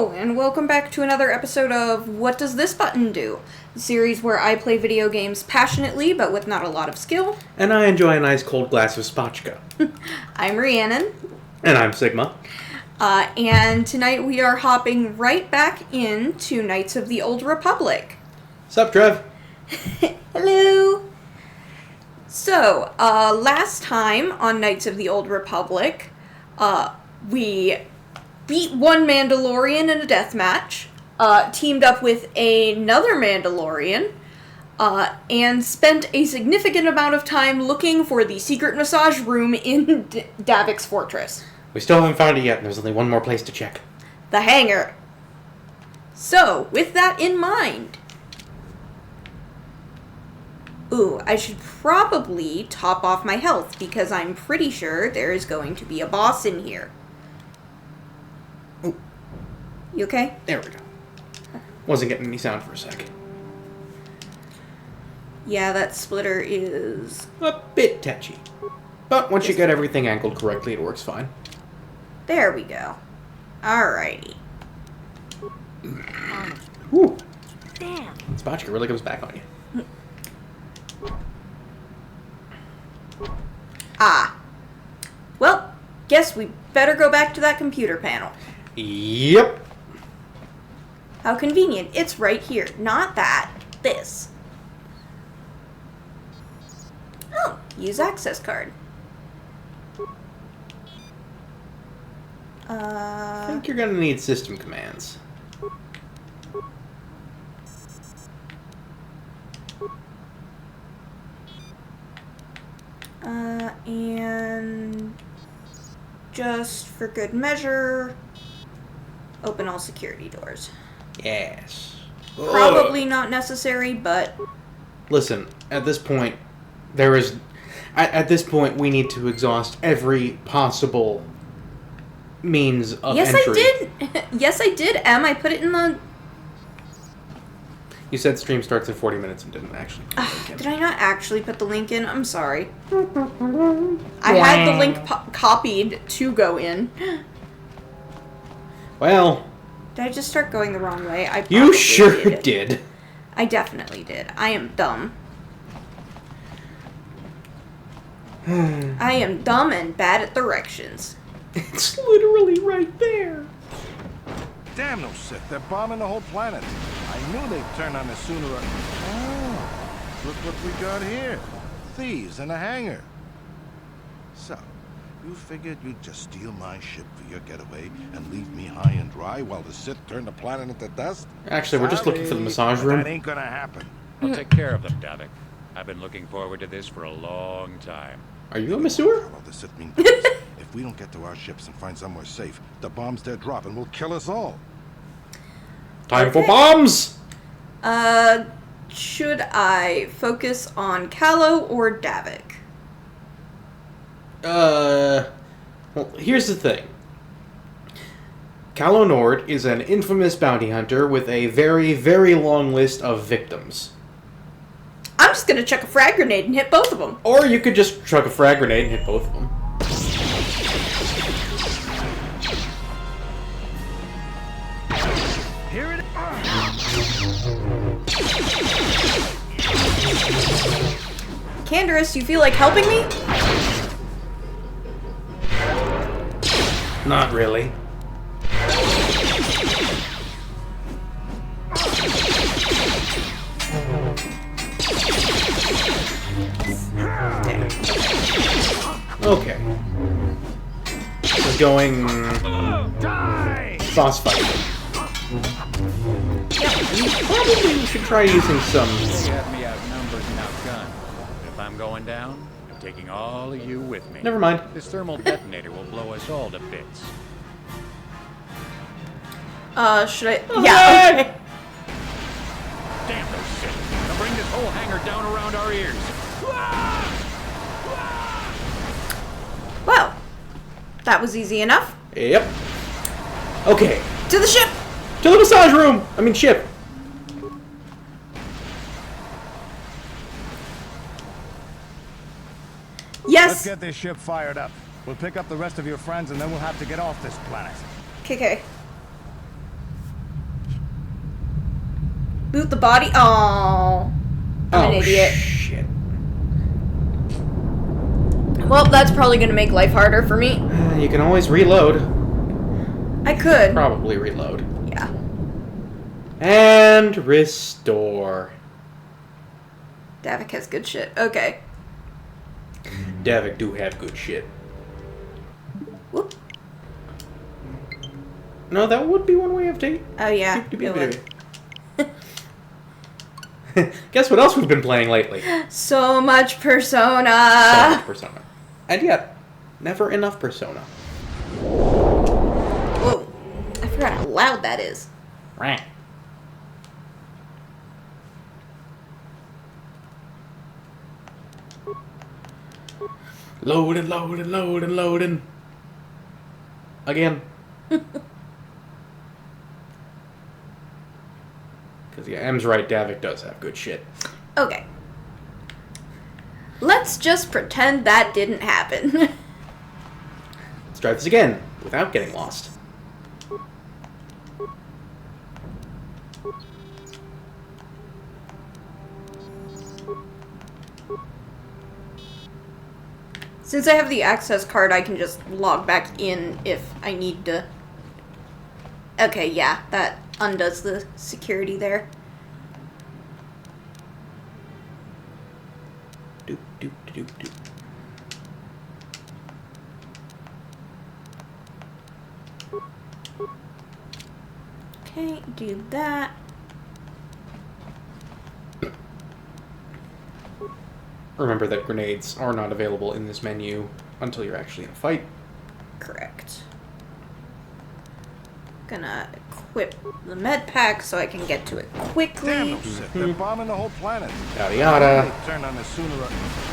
Hello, and welcome back to another episode of What Does This Button Do? The series where I play video games passionately, but with not a lot of skill. And I enjoy a nice cold glass of spotchka. I'm Rhiannon. And I'm Sigma. And tonight we are hopping right back into Knights of the Old Republic. Sup, Trev? Hello! So, last time on Knights of the Old Republic, we beat one Mandalorian in a deathmatch, teamed up with another Mandalorian, and spent a significant amount of time looking for the secret massage room in Davik's fortress. We still haven't found it yet, and there's only one more place to check. The hangar. So, with that in mind... Ooh, I should probably top off my health, because I'm pretty sure there is going to be a boss in here. Ooh. You okay? There we go. Wasn't getting any sound for a sec. Yeah, that splitter is... A bit tetchy. But once you get everything angled correctly, it works fine. There we go. Alrighty. Whew. Damn. Spotchka really comes back on you. Well, guess we better go back to that computer panel. Yep. How convenient. It's right here. Not that. This. Oh, use access card. I think you're gonna need system commands. And just for good measure, open all security doors. Yes. Probably not necessary, but... Listen, at this point, at this point, we need to exhaust every possible means of yes, entry. Yes, I did. Yes, I did, Em. I put it in the... You said stream starts in 40 minutes and didn't actually put the link in. Did I not actually put the link in? I'm sorry. I had the link copied to go in. Well... Did I just start going the wrong way? I You sure did. did. I definitely did. I am dumb. I am dumb and bad at directions. It's literally right there. Damn those Sith, they're bombing the whole planet. I knew they'd turn on us sooner or... Oh, look what we got here. Thieves in a hangar. So, you figured you'd just steal my ship for your getaway and leave me high and dry while the Sith turn the planet into dust? Actually, we're just looking for the massage room. That ain't gonna happen. I'll take care of them, Davik. I've been looking forward to this for a long time. Are you a masseur? Follow the Sith mean things. If we don't get to our ships and find somewhere safe, the bombs they're dropping will kill us all. Time for bombs! Should I focus on Callow or Davik? Well, here's the thing. Callow Nord is an infamous bounty hunter with a very, very long list of victims. I'm just gonna chuck a frag grenade and hit both of them. Or you could just chuck a frag grenade and hit both of them. Here it is. Canderous, you feel like helping me? Not really. Okay. This is going... boss fight. Probably we should try using some... You have me outnumbered and outgunned. If I'm going down, I'm taking all of you with me. Never mind. This thermal detonator will blow us all to bits. Should I... Yeah, okay. Damn those shit. They'll bring this whole hangar down around our ears. Well, that was easy enough. Yep. Okay. To the ship! To the massage room! I mean ship. Yes! Let's get this ship fired up. We'll pick up the rest of your friends and then we'll have to get off this planet. Okay. Loot the body. Oh, I'm an idiot. Shit. Well, that's probably gonna make life harder for me. You can always reload. I could. Probably reload. Yeah. And restore. Davik has good shit. Okay. Davik do have good shit. Whoop. No, that would be one way of taking. Oh yeah. it would. Guess what else we've been playing lately? So much Persona. So much Persona. And yet, never enough Persona. Whoa. I forgot how loud that is. Right. Loading, loading, loading, loading. Again. Because, yeah, M's right, Davik does have good shit. Okay. Let's just pretend that didn't happen. Let's try this again, without getting lost. Since I have the access card, I can just log back in if I need to. Okay, yeah, that undoes the security there. Doop, doop, doop, doop. Okay, do that. Remember that grenades are not available in this menu until you're actually in a fight. Correct. Gonna equip the med pack so I can get to it quickly. Damn no shit. They're bombing the whole planet. Yada I yada. knew they'd turn on us sooner or...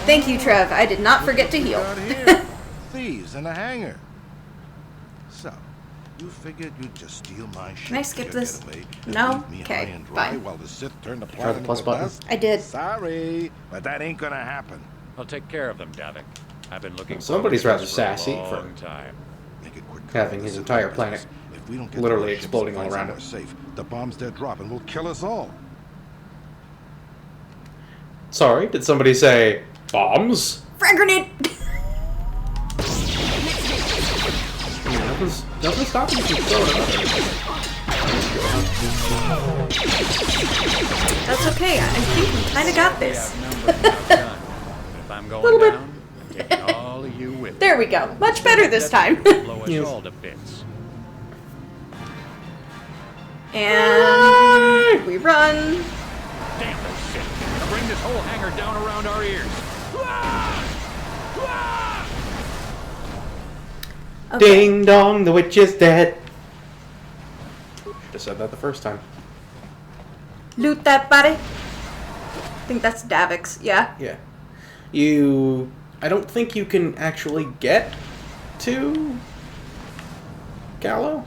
Thank you, Trev. I did not forget to What we heal. got here? Thieves in a hangar. So, you figured you'd just steal my shit. I skip for your this? getaway and No? leave me Okay, high and dry fine. While the Sith turn the Try planet the plus into button. dust? I did. Sorry, but that ain't gonna happen. I'll take care of them, Davik. I've been looking. Somebody's forward to rather this sassy for a for long time. Make it quick. having his entire planet If we don't get literally to our ships exploding and all find around it. somewhere safe, the bombs they're dropping will kill us all. Sorry, did somebody say bombs? Frag grenade! Nothing's stopping you from throwing it. That's okay. I think we kind of got this. If I'm going down, I'm taking all of you with me. There we go. Much better this time. Blow us Yes. all to bits. And we run. Damn those shit! Now bring this whole hangar down around our ears. Okay. Ding dong, the witch is dead. Should have said that the first time. Loot that body. I think that's Davik's. Yeah. Yeah. I don't think you can actually get to Gallo.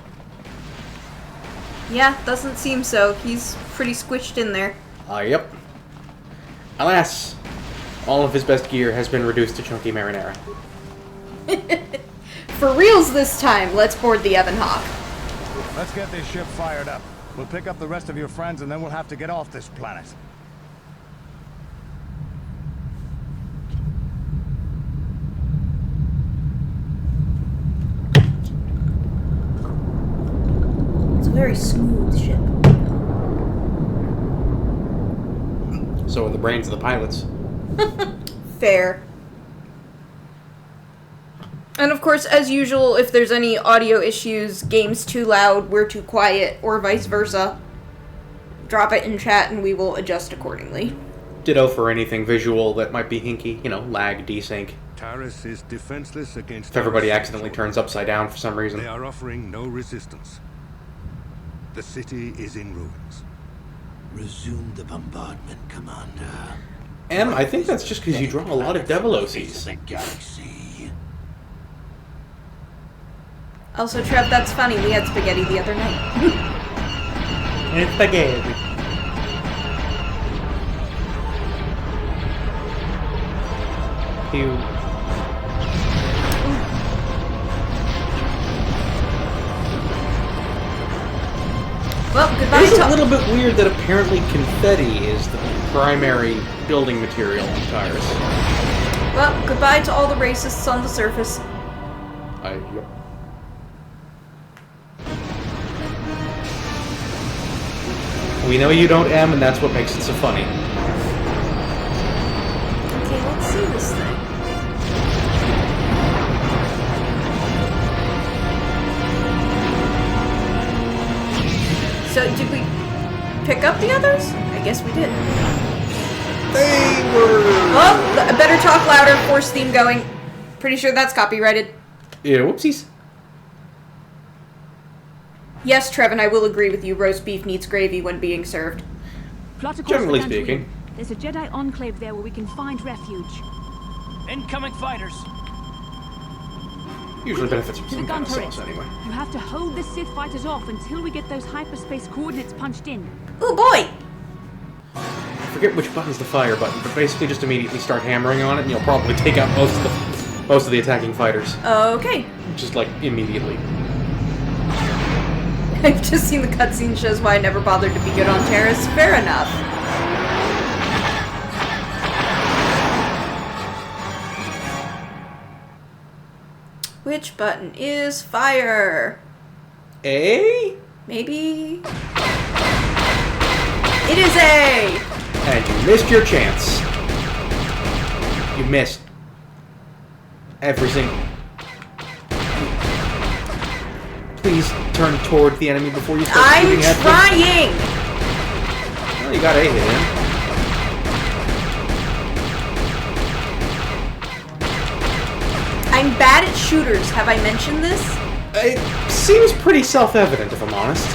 Yeah, doesn't seem so. He's pretty squished in there. Yep. Alas, all of his best gear has been reduced to chunky marinara. For reals this time, let's board the Evan Hawk. Let's get this ship fired up. We'll pick up the rest of your friends and then we'll have to get off this planet. It's a very smooth ship. So are the brains of the pilots. Fair. And of course, as usual, if there's any audio issues, game's too loud, we're too quiet, or vice versa, drop it in chat and we will adjust accordingly. Ditto for anything visual that might be hinky, lag, desync. Taris is defenseless against... If everybody our accidentally siege turns upside down for some order. reason. They are offering no resistance. The city is in ruins. Resume the bombardment, Commander. And I think that's just because you draw a lot of Devil OCs. The galaxy. Also, Trev, that's funny. We had spaghetti the other night. It's spaghetti. Pew. Well, goodbye It's a to... little bit weird that apparently confetti is the primary building material on tires. Well, goodbye to all the racists on the surface. Yep. We know you don't, M, and that's what makes it so funny. Okay, let's see this thing. So, did we pick up the others? I guess we did. They were... Oh, I better talk louder. Force theme going. Pretty sure that's copyrighted. Yeah, whoopsies. Yes, Trevin, I will agree with you. Roast beef needs gravy when being served. Plot across Generally the Dantooine. speaking. There's a Jedi enclave there where we can find refuge. Incoming fighters. Usually benefits from To the some gun kind of turret. sauce anyway. You have to hold the Sith fighters off until we get those hyperspace coordinates punched in. Oh boy! I forget which button's the fire button, but basically just immediately start hammering on it, and you'll probably take out most of the attacking fighters. Okay. Just like immediately. I've just seen the cutscene shows why I never bothered to be good on Terrace. Fair enough. Which button is fire? A? Maybe? It is A! And you missed your chance. You missed. Every single... Please turn toward the enemy before you start I'm shooting at them. trying! Well, you got A hit in. I'm bad at shooters. Have I mentioned this? It seems pretty self-evident, if I'm honest.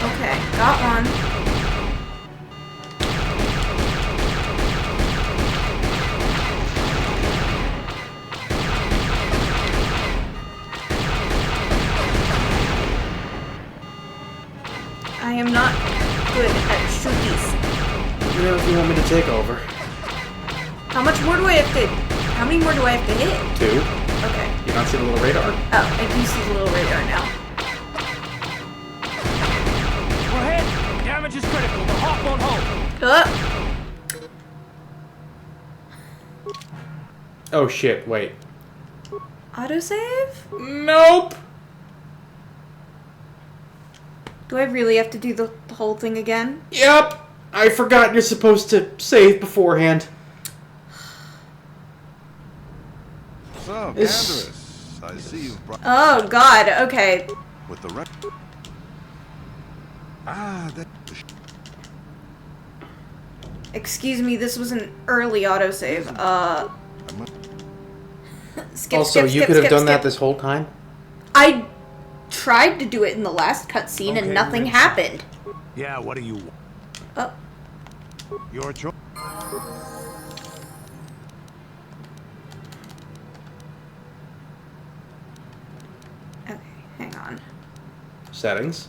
Okay, got one. I am not good at shooties. You know, if you want me to take over. How much more do I have to... How many more do I have to hit? 2. Okay. You not see the little radar? Oh, I do see the little radar now. We're hit. Damage is critical. The Hawk won't hold. Oh shit, wait. Autosave? Nope! Do I really have to do the whole thing again? Yep! I forgot you're supposed to save beforehand. So, It's- Canderous, I see you've brought Oh, God. Okay. with the rec. Ah, that. Excuse me, this was an early autosave. Skip, Also, skip, you skip, could have skip, done that skip. this whole time? I tried to do it in the last cutscene Okay, and nothing we're happened. Yeah, what do you want? Oh. Your choice. Okay, hang on. Settings.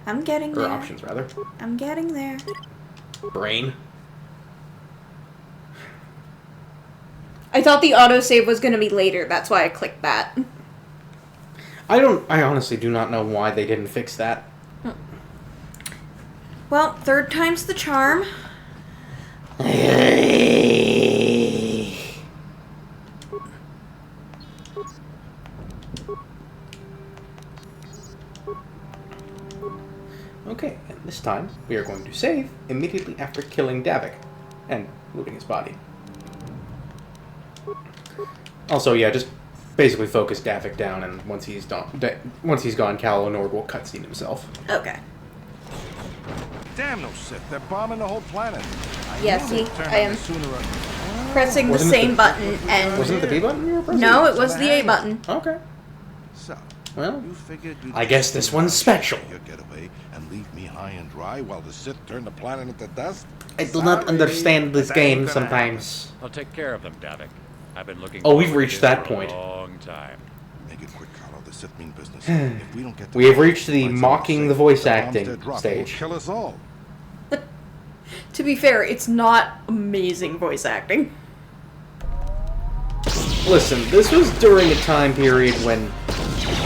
I'm getting Or there. options, rather. I'm getting there. Brain. I thought the autosave was going to be later. That's why I clicked that. I honestly do not know why they didn't fix that. Well, third time's the charm. Okay, and this time we are going to save immediately after killing Davik and looting his body. Also, yeah, just basically focus Davik down, and once he's gone, Calo Nord will cutscene himself. Okay. Damn no Sith, they're bombing the whole planet. Yeah, knew see, they'd turn I on am us sooner or... pressing the Wasn't it same the- button and... Wasn't it the B button you were pressing? No, it was the A button. Okay. So, Well, you figured you'd I guess this one's special. your getaway and leave me high and dry while the Sith turn the planet into dust? I do not Sorry, understand this that ain't game gonna sometimes. I'll take care of them, Davik. I've been looking. Oh, we've forward to reached this that for point. A long time. Make it quick, Carlo. The Sith mean business. If we don't get to We have fight, reached the fight someone mocking safe, the voice the bombs acting they're dropping stage. will kill us all. To be fair, it's not amazing voice acting. Listen, this was during a time period when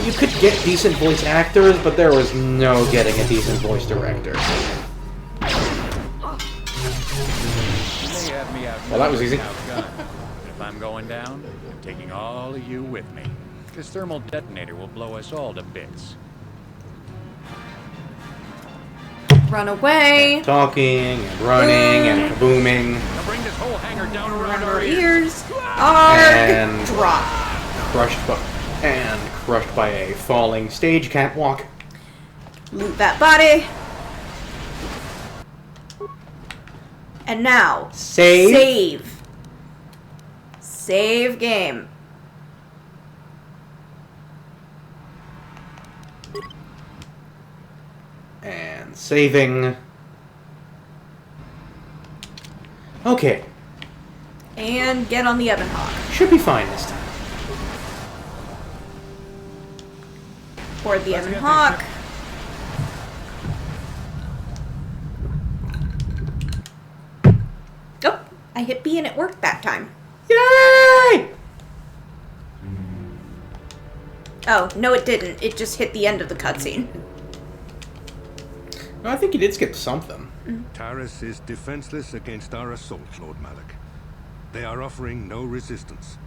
you could get decent voice actors, but there was no getting a decent voice director. They have me Well, that was easy. outgunned. If I'm going down, I'm taking all of you with me. This thermal detonator will blow us all to bits. Run away. Talking and running and booming. Now bring this whole hangar down around Our our ears. ears. Arg. And- Drop. Crushed by a falling stage catwalk. Loot that body. And now, Save. Save game. And saving. Okay, And get on the Ebon Hawk. should be fine this time. Board the Ebon Hawk. Oh, I hit B and it worked that time. Yay! Oh, no it didn't. It just hit the end of the cutscene. No, I think you did skip something. Taris is defenseless against our assault, Lord Malik. They are offering no resistance.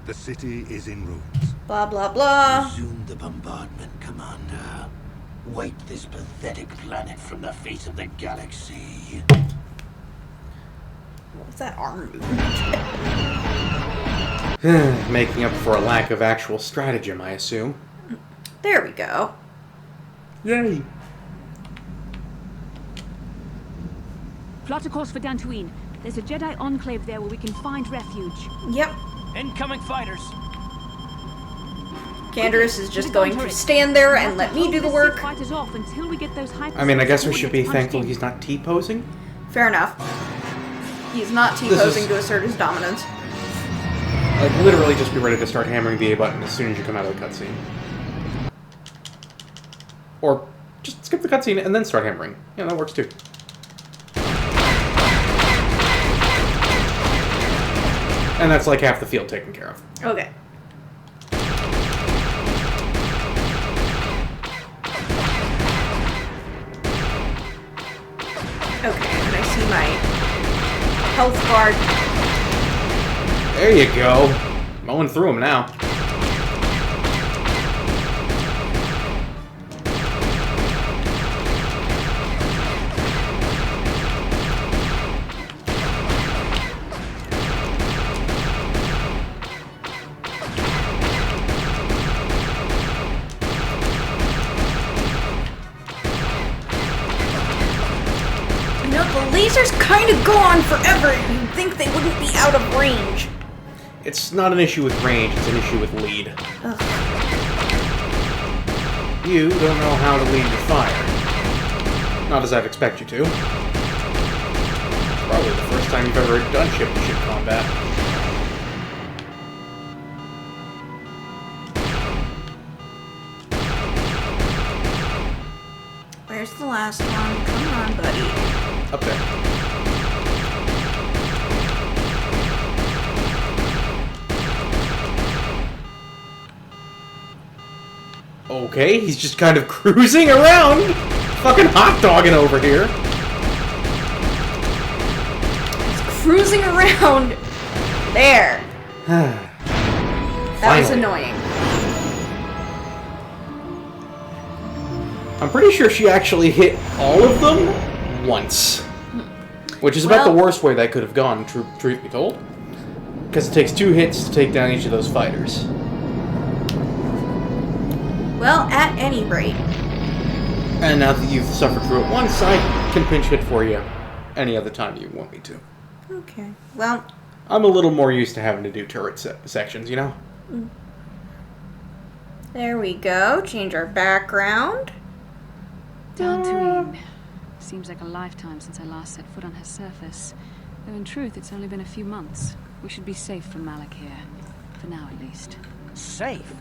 The city is in ruins. Blah, blah, blah. Resume the bombardment, Commander. Wipe this pathetic planet from the face of the galaxy. What was that arm movement? Making up for a lack of actual stratagem, I assume. There we go. Yay! Plot a course for Dantooine. There's a Jedi enclave there where we can find refuge. Yep. Incoming fighters. Candace is just going to stand there and let me do the work. Fighters off until we get those I mean, I guess we should be thankful he's not T-posing. Fair enough. He's not This T-posing is- to assert his dominance. Like, literally just be ready to start hammering the A button as soon as you come out of the cutscene. Or just skip the cutscene and then start hammering. Yeah, that works too. And that's like half the field taken care of. Okay. Okay, and I see my health bar. There you go. Mowing through them now. You know, the lasers kind of go on forever. You'd think they wouldn't be out of range. It's not an issue with range, it's an issue with lead. Ugh. You don't know how to lead your fire. Not as I'd expect you to. It's probably the first time you've ever done ship-to-ship combat. Where's the last one? Come on, buddy. Up there. Okay, he's just kind of cruising around! Fucking hot dogging over here! It's cruising around. There. That was annoying. I'm pretty sure she actually hit all of them once. Which is about Well- the worst way that could have gone, truth be told. Because it takes 2 hits to take down each of those fighters. Well, at any rate. And now that you've suffered through it once, I can pinch hit for you any other time you want me to. Okay. Well, I'm a little more used to having to do turret sections, you know? there we go. Change our background. Dantooine. Seems like a lifetime since I last set foot on her surface. Though in truth, it's only been a few months. We should be safe from Malik here. For now, at least. Safe?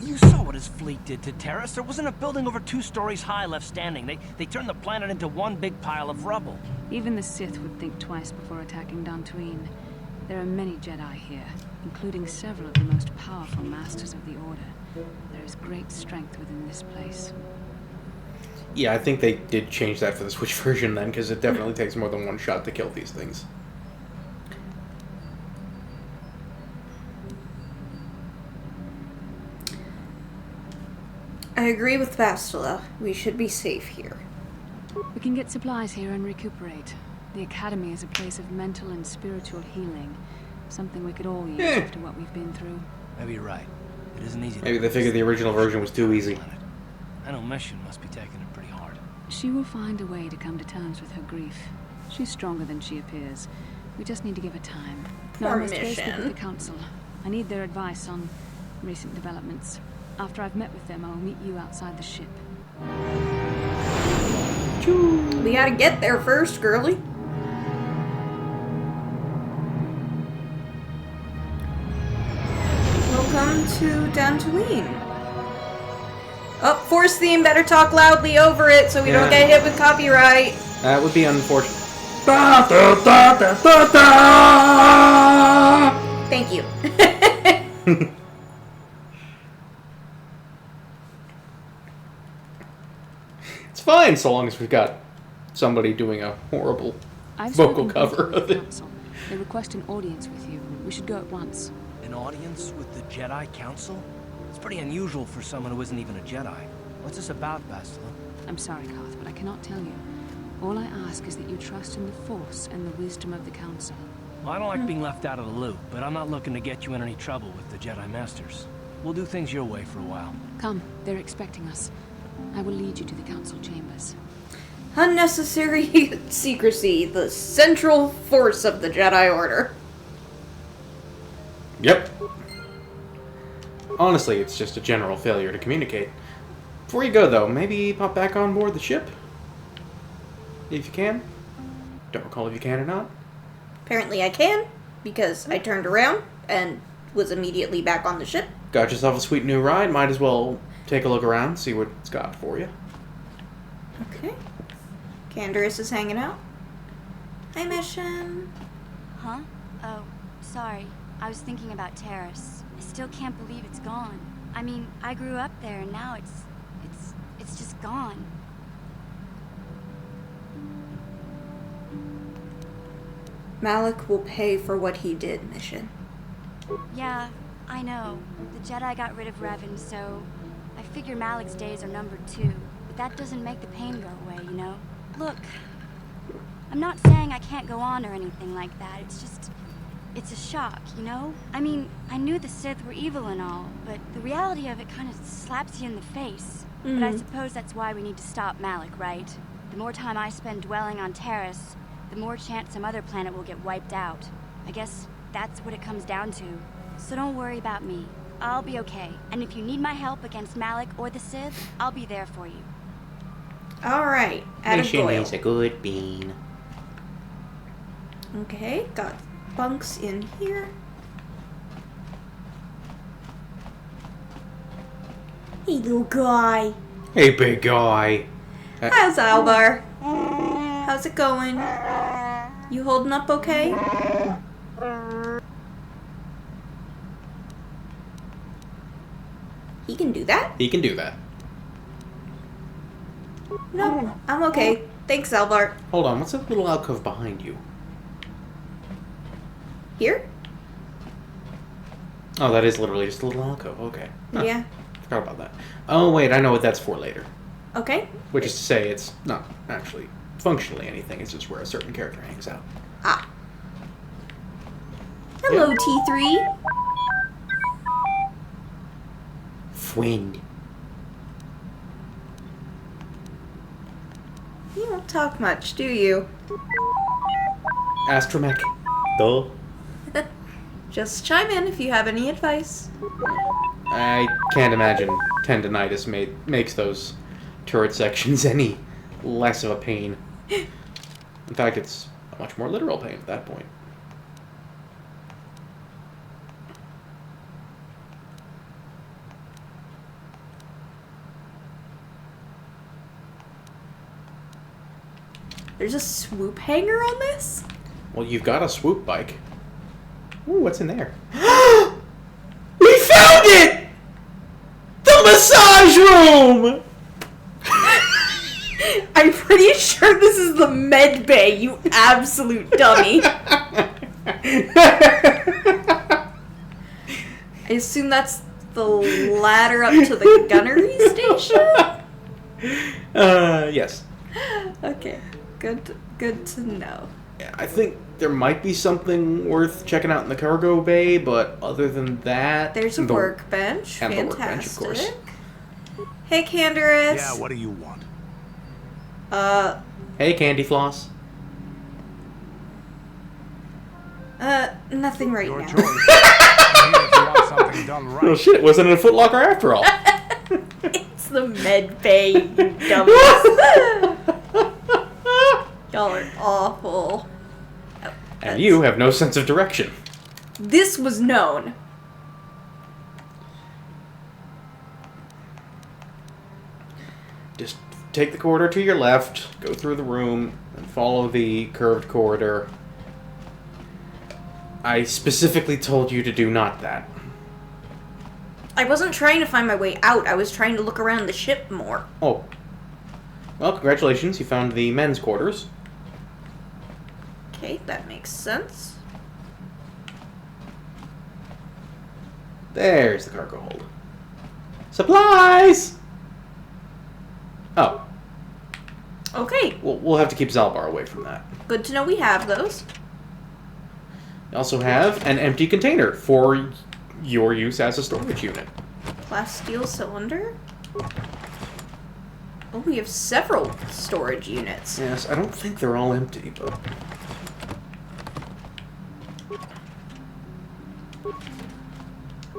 You saw what his fleet did to Terrace. There wasn't a building over 2 stories high left standing. They turned the planet into one big pile of rubble. Even the Sith would think twice before attacking Dantooine. There are many Jedi here, including several of the most powerful masters of the Order. There is great strength within this place. Yeah, I think they did change that for the Switch version then, because it definitely takes more than one shot to kill these things. I agree with Bastila. We should be safe here. We can get supplies here and recuperate. The Academy is a place of mental and spiritual healing. Something we could all use after what we've been through. Maybe you're right. It isn't easy. Maybe they figured the original version was too easy. I know Mission must be taking it pretty hard. She will find a way to come to terms with her grief. She's stronger than she appears. We just need to give her time. Now I must go speak with the Council. I need their advice on recent developments. After I've met with them, I will meet you outside the ship. We gotta get there first, girly. Welcome to Dantooine. Oh, Force theme, better talk loudly over it so we don't get hit with copyright. That would be unfortunate. Thank you. It's fine, so long as we've got somebody doing a horrible vocal cover of it. Council. They request an audience with you. We should go at once. An audience with the Jedi Council? It's pretty unusual for someone who isn't even a Jedi. What's this about, Bastila? I'm sorry, Carth, but I cannot tell you. All I ask is that you trust in the Force and the wisdom of the Council. Well, I don't like being left out of the loop, but I'm not looking to get you in any trouble with the Jedi Masters. We'll do things your way for a while. Come, they're expecting us. I will lead you to the Council chambers. Unnecessary secrecy, the central force of the Jedi Order. Yep. Honestly, it's just a general failure to communicate. Before you go, though, maybe pop back on board the ship? If you can. Don't recall if you can or not. Apparently I can, because I turned around and was immediately back on the ship. Got yourself a sweet new ride. Might as well take a look around, see what it's got for you. Okay. Canderous is hanging out. Hi, Mission. Huh? Oh, sorry. I was thinking about Terrace. I still can't believe it's gone. I mean, I grew up there and now it's just gone. Malik will pay for what he did, Mission. Yeah, I know. The Jedi got rid of Revan, so I figure Malik's days are numbered too. But that doesn't make the pain go away, you know? Look, I'm not saying I can't go on or anything like that. It's a shock, you know? I mean, I knew the Sith were evil and all, but the reality of it kind of slaps you in the face. But I suppose that's why we need to stop Malik, right? The more time I spend dwelling on Terrace, the more chance some other planet will get wiped out. I guess that's what it comes down to. So don't worry about me. I'll be okay. And if you need my help against Malik or the Sith, I'll be there for you. Alright, add a Goyle. is a good bean. Okay, got bunks in here. Hey, little guy. Hey, big guy. How's Albar? How's it going? You holding up okay? He can do that? He can do that. No, I'm okay. Thanks, Albar. Hold on, what's that little alcove behind you? Here? Oh, that is literally just a little alcove. Okay. Huh. Yeah. Forgot about that. Oh, wait, I know what that's for later. Okay. Which is to say, it's not actually functionally anything. It's just where a certain character hangs out. Ah. Hello, Yep. T3. Friend. You don't talk much, do you? Astromech. Duh. Just chime in if you have any advice. I can't imagine tendinitis makes those turret sections any less of a pain. In fact, it's a much more literal pain at that point. There's a swoop hanger on this? Well, you've got a swoop bike. Ooh, what's in there? We found it! The massage room! I'm pretty sure this is the med bay, you absolute dummy. I assume that's the ladder up to the gunnery station? Yes. Okay, good to know. Yeah, I think there might be something worth checking out in the cargo bay, but other than that... There's a workbench. And fantastic. the workbench, of course. Hey, Canderous. Yeah, what do you want? Hey, Candy Floss. Nothing right Your now. choice. I'm here if you want something done right. Oh shit, it wasn't in a Foot Locker after all. It's the med bay, you dummies. Y'all are awful. And you have no sense of direction. This was known. Just take the corridor to your left, go through the room, and follow the curved corridor. I specifically told you to do not that. I wasn't trying to find my way out. I was trying to look around the ship more. Oh. Well, congratulations, you found the men's quarters. Okay, that makes sense. There's the cargo hold. Supplies! Oh. Okay, We'll have to keep Zalbar away from that. good to know we have those. You also have an empty container for your use as a storage unit. Plasteel cylinder. Oh, we have several storage units. Yes, I don't think they're all empty, but...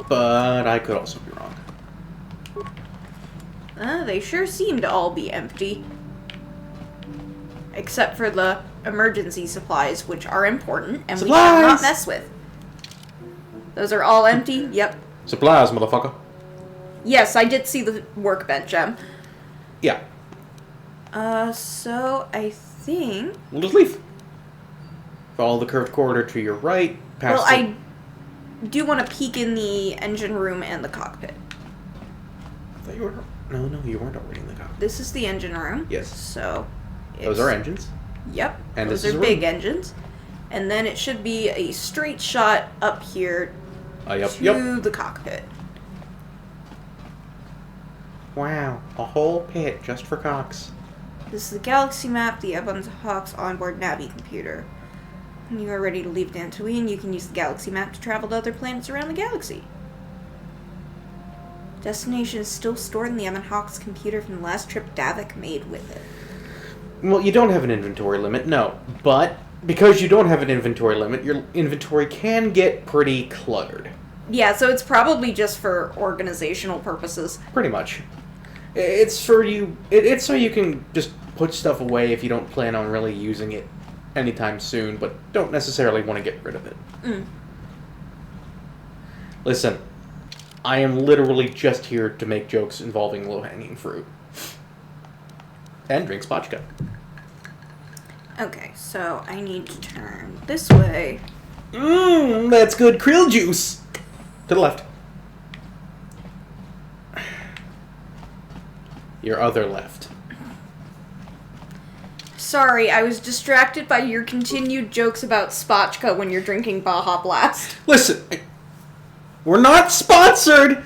But I could also be wrong. They sure seem to all be empty. Except for the emergency supplies, which are important, and we cannot mess with. Those are all empty? Yep. Supplies, motherfucker. Yes, I did see the workbench, Em. Yeah. So I think... We'll just leave. Follow the curved corridor to your right. Past Well, I do want to peek in the engine room and the cockpit. I thought you were... No, you weren't already in the cockpit. This is the engine room. Yes. So... Those are engines. Yep. And those this is are a big room. engines. And then it should be a straight shot up here Yep. to the cockpit. Wow, a whole pit just for cocks. This is the galaxy map, the Evans Hawk's onboard Navi computer. When you are ready to leave Dantooine, you can use the galaxy map to travel to other planets around the galaxy. Destination is still stored in the Evans Hawk's computer from the last trip Davik made with it. Well, you don't have an inventory limit, no. But because you don't have an inventory limit, your inventory can get pretty cluttered. Yeah, so it's probably just for organizational purposes. Pretty much. It's for you. It's so you can just put stuff away if you don't plan on really using it anytime soon, but don't necessarily want to get rid of it. Listen, I am literally just here to make jokes involving low-hanging fruit. And drink spotchka. Okay, so I need to turn this way. That's good krill juice! To the left. Your other left. Sorry, I was distracted by your continued jokes about spotchka when you're drinking Baja Blast. Listen, we're not sponsored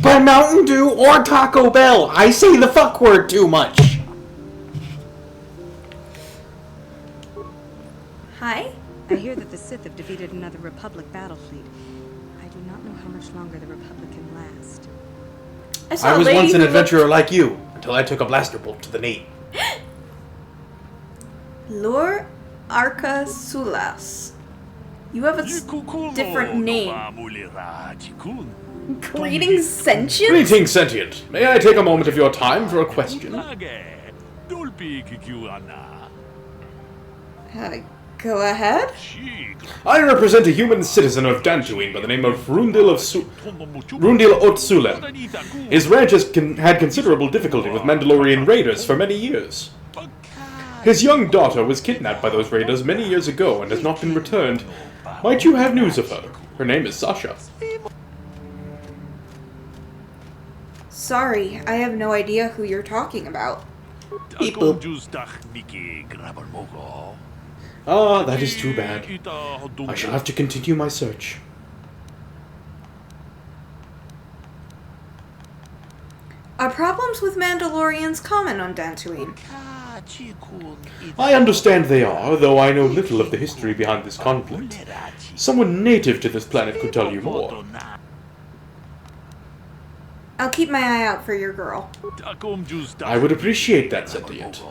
by Mountain Dew or Taco Bell. I say the fuck word too much. Hi? I hear that the Sith have defeated another Republic battle fleet. I do not know how much longer the Republic can last. I was once an adventurer like you, until I took a blaster bolt to the knee. Lord Arca Sulas. You have a different name. Greetings, sentient? Greetings, sentient. May I take a moment of your time for a question? Go ahead. I represent a human citizen of Dantooine by the name of Rundil Otsula. His ranch has had considerable difficulty with Mandalorian raiders for many years. His young daughter was kidnapped by those raiders many years ago and has not been returned. Might you have news of her? Her name is Sasha. Sorry, I have no idea who you're talking about. Beep boop. Ah, that is too bad. I shall have to continue my search. Are problems with Mandalorians common on Dantooine? I understand they are, though I know little of the history behind this conflict. Someone native to this planet could tell you more. I'll keep my eye out for your girl. I would appreciate that, Sentient.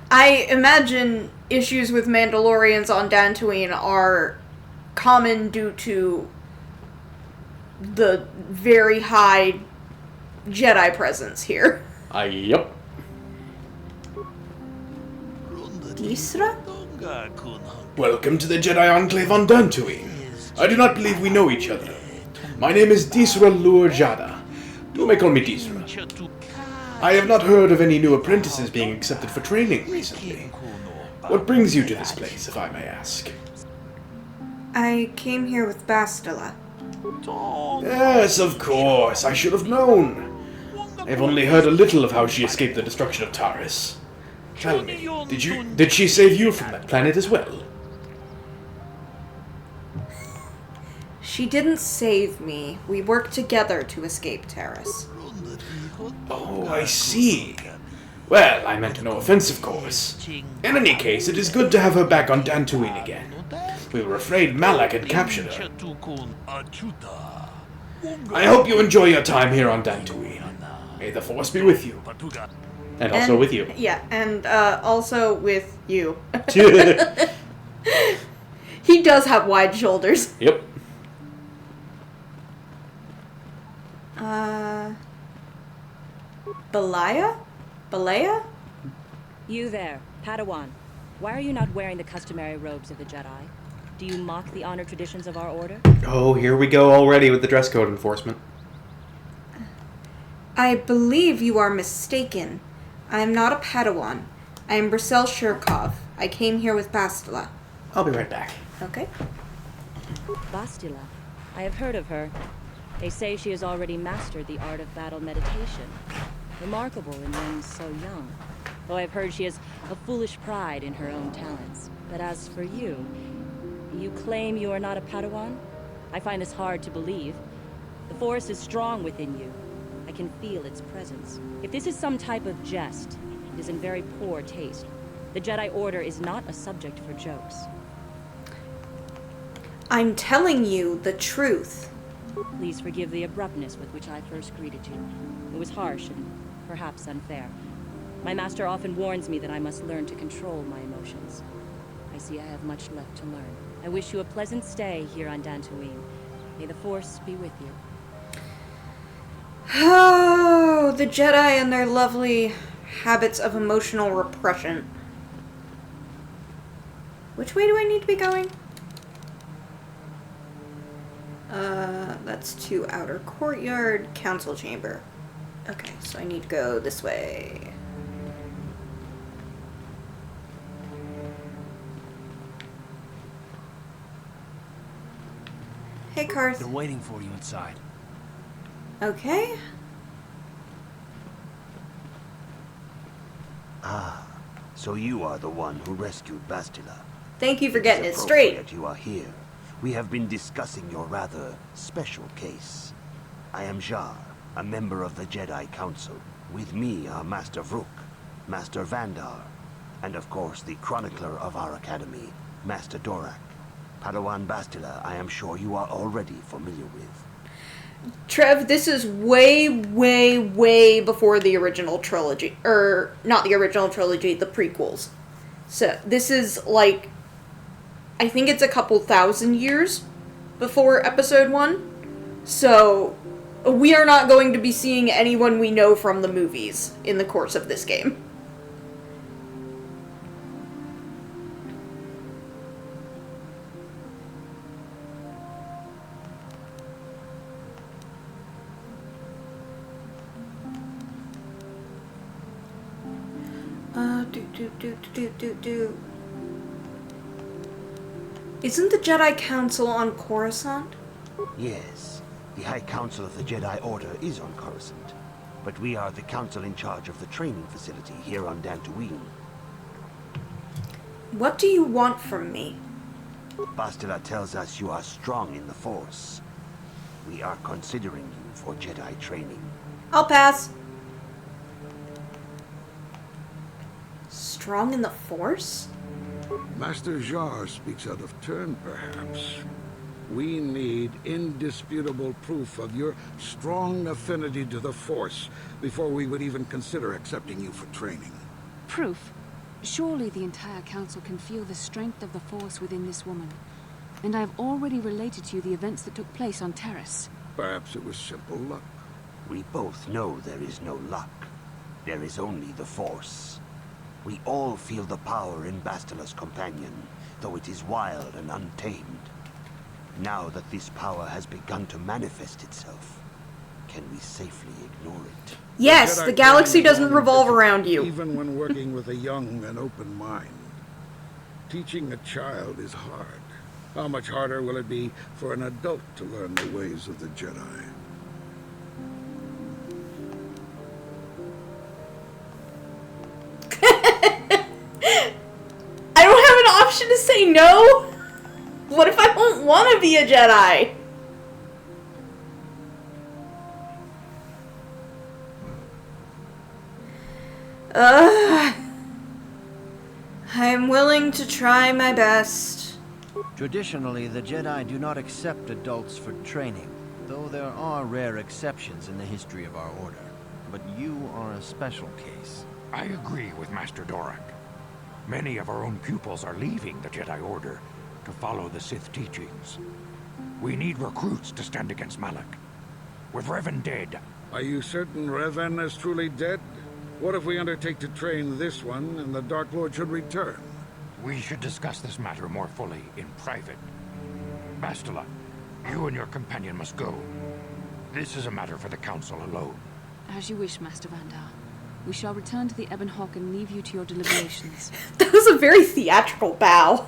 I imagine issues with Mandalorians on Dantooine are common due to the very high Jedi presence here. Yup. Isra? Welcome to the Jedi Enclave on Dantooine. I do not believe we know each other. My name is Disra Lur Jada. You may call me Disra. I have not heard of any new apprentices being accepted for training recently. What brings you to this place, if I may ask? I came here with Bastila. Yes, of course. I should have known. I have only heard a little of how she escaped the destruction of Taris. Tell me, did she save you from that planet as well? She didn't save me. We worked together to escape Taris. Oh, I see. Well, I meant no offense, of course. In any case, it is good to have her back on Dantooine again. We were afraid Malak had captured her. I hope you enjoy your time here on Dantooine. May the Force be with you. And also with you. Yeah, and also with you. He does have wide shoulders. Yep. Balaya? You there, Padawan. Why are you not wearing the customary robes of the Jedi? Do you mock the honor traditions of our order? Oh, here we go already with the dress code enforcement. I believe you are mistaken. I am not a Padawan. I am Bracel Shurkov. I came here with Bastila. I'll be right back. Okay. Bastila. I have heard of her. They say she has already mastered the art of battle meditation. Remarkable in one so young. Though I've heard she has a foolish pride in her own talents. But as for you, you claim you are not a Padawan? I find this hard to believe. The Force is strong within you. I can feel its presence. If this is some type of jest, it is in very poor taste. The Jedi Order is not a subject for jokes. I'm telling you the truth. Please forgive the abruptness with which I first greeted you. It was harsh and perhaps unfair. My master often warns me that I must learn to control my emotions. I see I have much left to learn. I wish you a pleasant stay here on Dantooine. May the Force be with you. Oh, the Jedi and their lovely habits of emotional repression. Which way do I need to be going? That's to outer courtyard, council chamber. Okay, so I need to go this way. Hey, Karth. They're waiting for you inside. Okay. Ah, so you are the one who rescued Bastila. Thank you for getting it It's straight. appropriate you are here. We have been discussing your rather special case. I am Jar, a member of the Jedi Council. With me are Master Vrook, Master Vandar, and of course the chronicler of our academy, Master Dorak. Padawan Bastila, I am sure you are already familiar with. Trev, this is way, way, way before the original trilogy. Not the original trilogy, the prequels. So, this is like, I think it's a couple thousand years before episode 1. So, we are not going to be seeing anyone we know from the movies in the course of this game. Isn't the Jedi Council on Coruscant? Yes, the High Council of the Jedi Order is on Coruscant, but we are the council in charge of the training facility here on Dantooine. What do you want from me? Bastila tells us you are strong in the Force. We are considering you for Jedi training. I'll pass. Strong in the Force? Master Jar speaks out of turn, perhaps. We need indisputable proof of your strong affinity to the Force before we would even consider accepting you for training. Proof? Surely the entire council can feel the strength of the Force within this woman. And I have already related to you the events that took place on Terrace. Perhaps it was simple luck. We both know there is no luck. There is only the Force. We all feel the power in Bastila's companion, though it is wild and untamed. Now that this power has begun to manifest itself, can we safely ignore it? Yes, the galaxy doesn't revolve around you. Even when working with a young and open mind. Teaching a child is hard. How much harder will it be for an adult to learn the ways of the Jedi? I don't have an option to say no? What if I don't want to be a Jedi? I'm willing to try my best. Traditionally, the Jedi do not accept adults for training, though there are rare exceptions in the history of our order. But you are a special case. I agree with Master Dorak. Many of our own pupils are leaving the Jedi Order to follow the Sith teachings. We need recruits to stand against Malak. With Revan dead... Are you certain Revan is truly dead? What if we undertake to train this one and the Dark Lord should return? We should discuss this matter more fully in private. Bastila, you and your companion must go. This is a matter for the Council alone. As you wish, Master Vandar. We shall return to the Ebon Hawk and leave you to your deliberations. That was a very theatrical bow.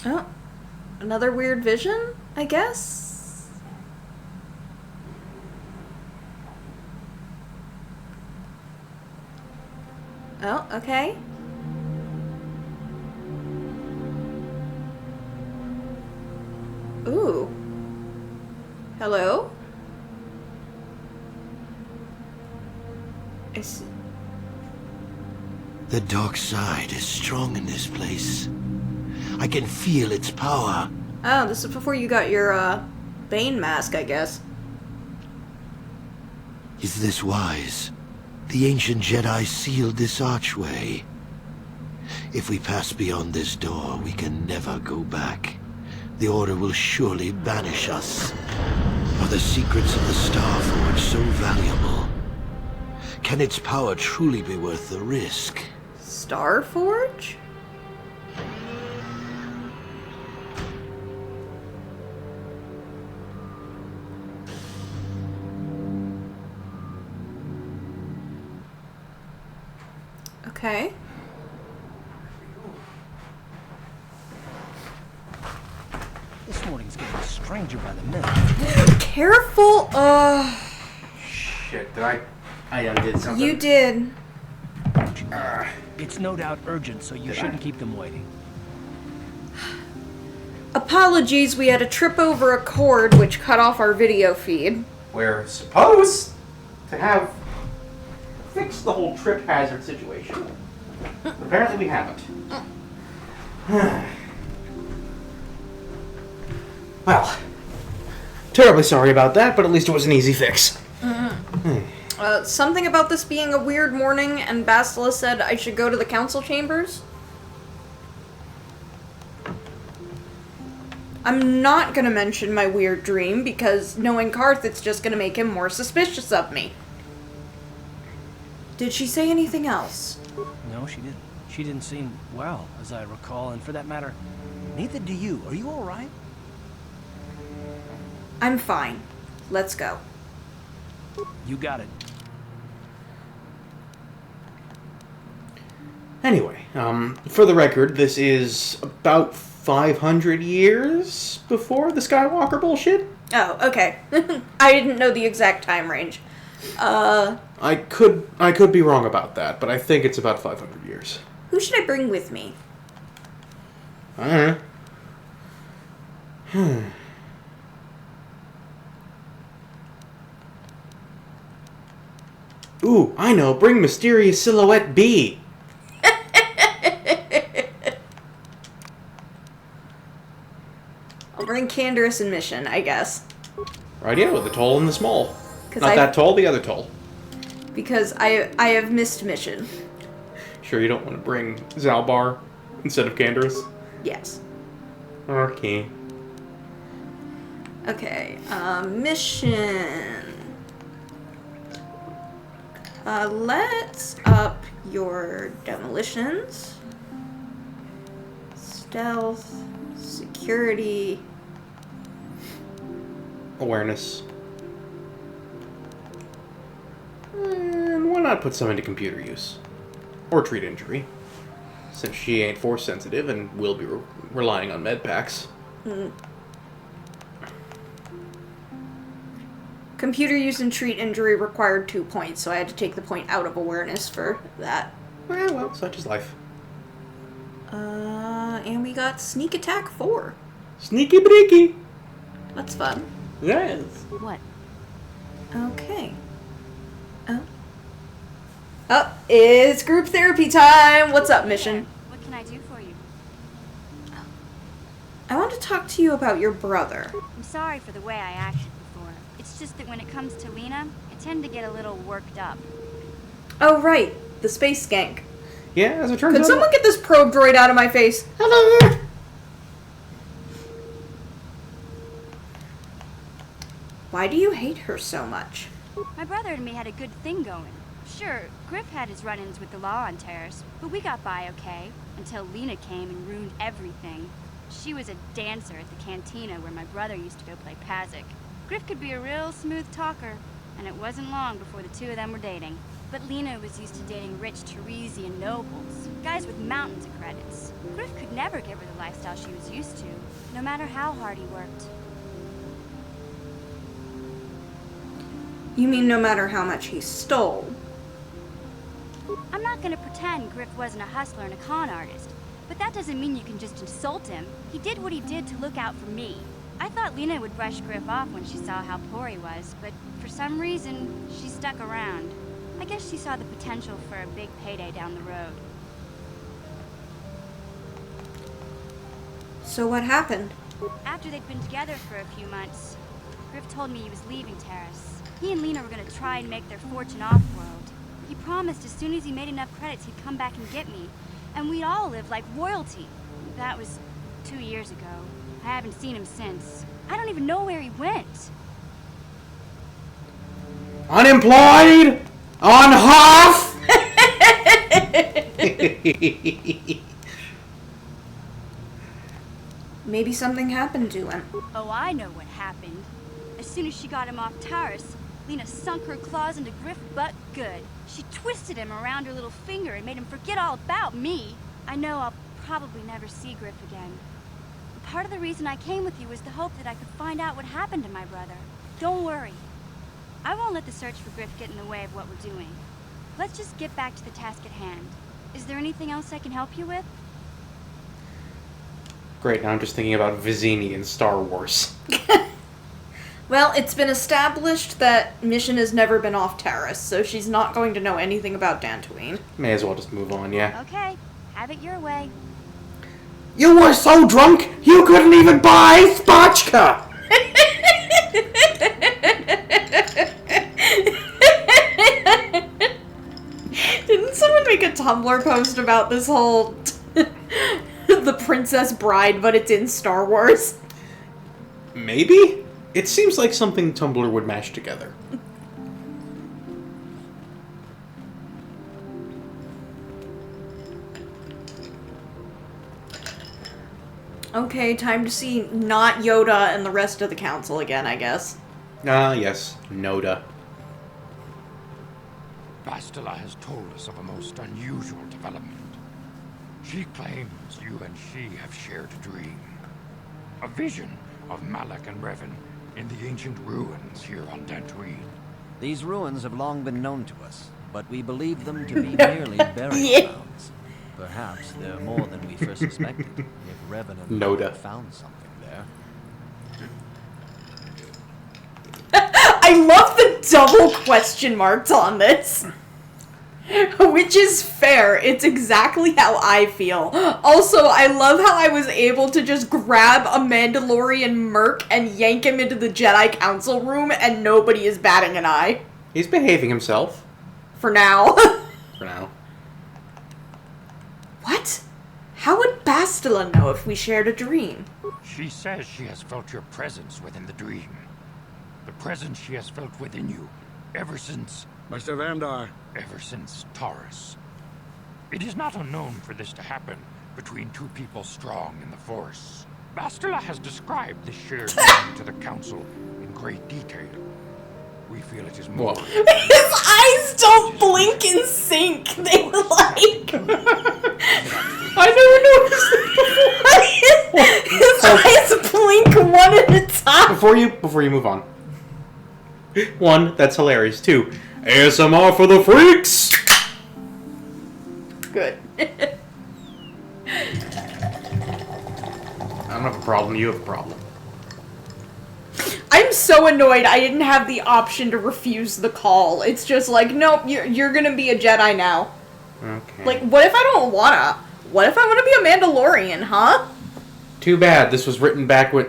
Oh, another weird vision, I guess? Oh, okay. Ooh. Hello? I see. The dark side is strong in this place. I can feel its power. Oh, this is before you got your, Bane mask, I guess. Is this wise? The ancient Jedi sealed this archway. If we pass beyond this door, we can never go back. The Order will surely banish us. Are the secrets of the Starforge so valuable? Can its power truly be worth the risk? Starforge? Okay. This morning's getting stranger by the minute. Careful, Shit, did I undid something? You did. It's no doubt urgent, so you shouldn't keep them waiting. Apologies, we had a trip over a cord which cut off our video feed. We're supposed to have fixed the whole trip hazard situation. But apparently we haven't. Well, terribly sorry about that, but at least it was an easy fix. Something about this being a weird morning, and Bastila said I should go to the council chambers? I'm not gonna mention my weird dream, because knowing Karth, it's just gonna make him more suspicious of me. Did she say anything else? No, she didn't. She didn't seem well, as I recall, and for that matter, neither do you. Are you all right? I'm fine. Let's go. You got it. Anyway, for the record, this is about 500 years before the Skywalker bullshit. Oh, okay. I didn't know the exact time range. I could be wrong about that, but I think it's about 500 years. Who should I bring with me? I don't know. Ooh, I know. Bring Mysterious Silhouette B. I'll bring Canderous and Mission, I guess. Right, yeah, with the tall and the small. Not I- that tall, the other tall. Because I have missed Mission. Sure you don't want to bring Zalbar instead of Canderous? Yes. Okay. Okay, Mission. Let's up your demolitions. Stealth. Security. Awareness. And why not put some into computer use? Or treat injury. Since she ain't force sensitive and will be relying on med packs. Computer use and treat injury required 2 points, so I had to take the point out of awareness for that. Well, such is life. And we got sneak attack 4. Sneaky breaky. That's fun. Yes. What? Okay. Oh, it's group therapy time. What's up, Mission? What can I do for you? I want to talk to you about your brother. I'm sorry for the way I acted before. It's just that when it comes to Lena, I tend to get a little worked up. Oh, right. The space skank. Yeah, as it turns out... Could someone get this probe droid out of my face? Hello? Why do you hate her so much? My brother and me had a good thing going. Sure, Griff had his run-ins with the law on Terrace, but we got by okay, until Lena came and ruined everything. She was a dancer at the cantina where my brother used to go play Pazic. Griff could be a real smooth talker, and it wasn't long before the two of them were dating. But Lena was used to dating rich Teresian nobles, guys with mountains of credits. Griff could never give her the lifestyle she was used to, no matter how hard he worked. You mean no matter how much he stole? I'm not gonna pretend Griff wasn't a hustler and a con artist, but that doesn't mean you can just insult him. He did what he did to look out for me. I thought Lena would brush Griff off when she saw how poor he was, but for some reason, she stuck around. I guess she saw the potential for a big payday down the road. So what happened? After they'd been together for a few months, Griff told me he was leaving Terrace. He and Lena were gonna try and make their fortune off-world. He promised as soon as he made enough credits he'd come back and get me, and we'd all live like royalty. That was 2 years ago. I haven't seen him since. I don't even know where he went. Unemployed? On half? Maybe something happened to him. Oh, I know what happened. As soon as she got him off Taurus, Lena sunk her claws into Griff butt good. She twisted him around her little finger and made him forget all about me. I know I'll probably never see Griff again. But part of the reason I came with you was the hope that I could find out what happened to my brother. Don't worry. I won't let the search for Griff get in the way of what we're doing. Let's just get back to the task at hand. Is there anything else I can help you with? Great, now I'm just thinking about Vizzini in Star Wars. Well, it's been established that Mission has never been off Terrace, so she's not going to know anything about Dantooine. May as well just move on, yeah. Okay, have it your way. You were so drunk, you couldn't even buy spotchka! Didn't someone make a Tumblr post about this whole the Princess Bride, but it's in Star Wars? Maybe? It seems like something Tumblr would mash together. Okay, time to see not Yoda and the rest of the council again, I guess. Ah, yes. Noda. Bastila has told us of a most unusual development. She claims you and she have shared a dream. A vision of Malak and Revan in the ancient ruins here on Dantooine. These ruins have long been known to us, but we believe them to be merely burial grounds. Perhaps they're more than we first suspected, if Revan and Malak found something there. I love the double question marks on this. Which is fair. It's exactly how I feel. Also, I love how I was able to just grab a Mandalorian merc and yank him into the Jedi Council room and nobody is batting an eye. He's behaving himself. For now. For now. What? How would Bastila know if we shared a dream? She says she has felt your presence within the dream. The presence she has felt within you ever since... Master Vandar. Ever since Taurus. It is not unknown for this to happen between two people strong in the Force. Bastila has described this shared dream to the Council in great detail. We feel it is more... His eyes don't blink in sync. They like... I never noticed it before. His eyes blink one at a time. Before you move on. 1, that's hilarious. 2, ASMR for the freaks! Good. I don't have a problem, you have a problem. I'm so annoyed I didn't have the option to refuse the call. It's just like, nope, you're gonna be a Jedi now. Okay. Like, what if I don't wanna? What if I wanna be a Mandalorian, huh? Too bad this was written back when...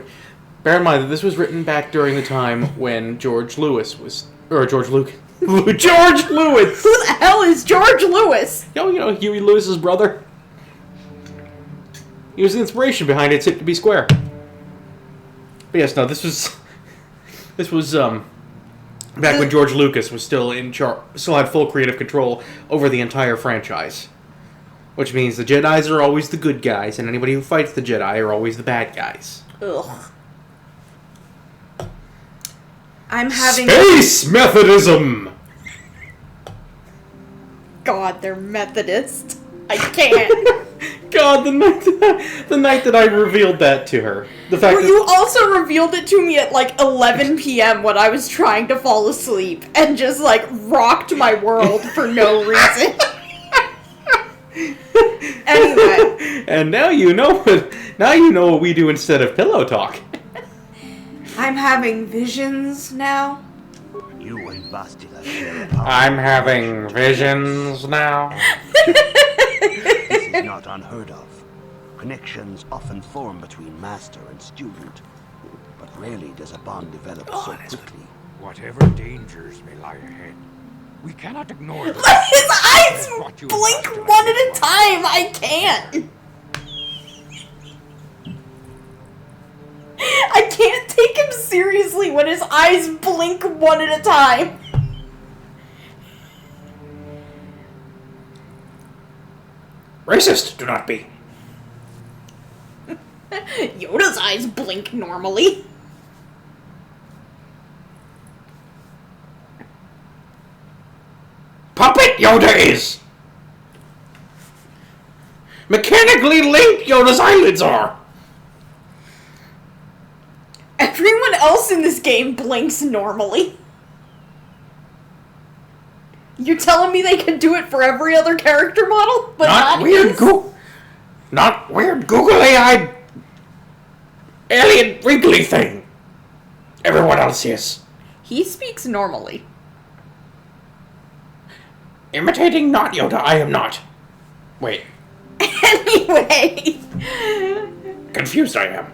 Bear in mind that this was written back during the time when George Lucas was... Or George Lucas. George Lewis! Who the hell is George Lewis? You know Huey Lewis's brother? He was the inspiration behind It's Hip to Be Square. But yes, no, this was back when George Lucas was still in charge, still had full creative control over the entire franchise. Which means the Jedis are always the good guys, and anybody who fights the Jedi are always the bad guys. Ugh. I'm having... Space Methodism! God, they're Methodist. I can't. God, the night that I revealed that to her. The fact You also revealed it to me at like 11 p.m. when I was trying to fall asleep and just like rocked my world for no reason. Anyway. And now you know what we do instead of pillow talk. I'm having visions now. You and Bastila share a power. I'm having visions now. This is not unheard of. Connections often form between master and student, but rarely does a bond develop so quickly. Whatever dangers may lie ahead, we cannot ignore them. His eyes blink one at a time. I can't. I can't take him seriously when his eyes blink one at a time. Racist, do not be. Yoda's eyes blink normally. Puppet Yoda is! Mechanically linked Yoda's eyelids are! Everyone else in this game blinks normally. You're telling me they can do it for every other character model, but not his? Not weird googly-eyed alien wrinkly thing. Everyone else is. He speaks normally. Imitating not Yoda, I am not. Wait. Anyway. Confused I am.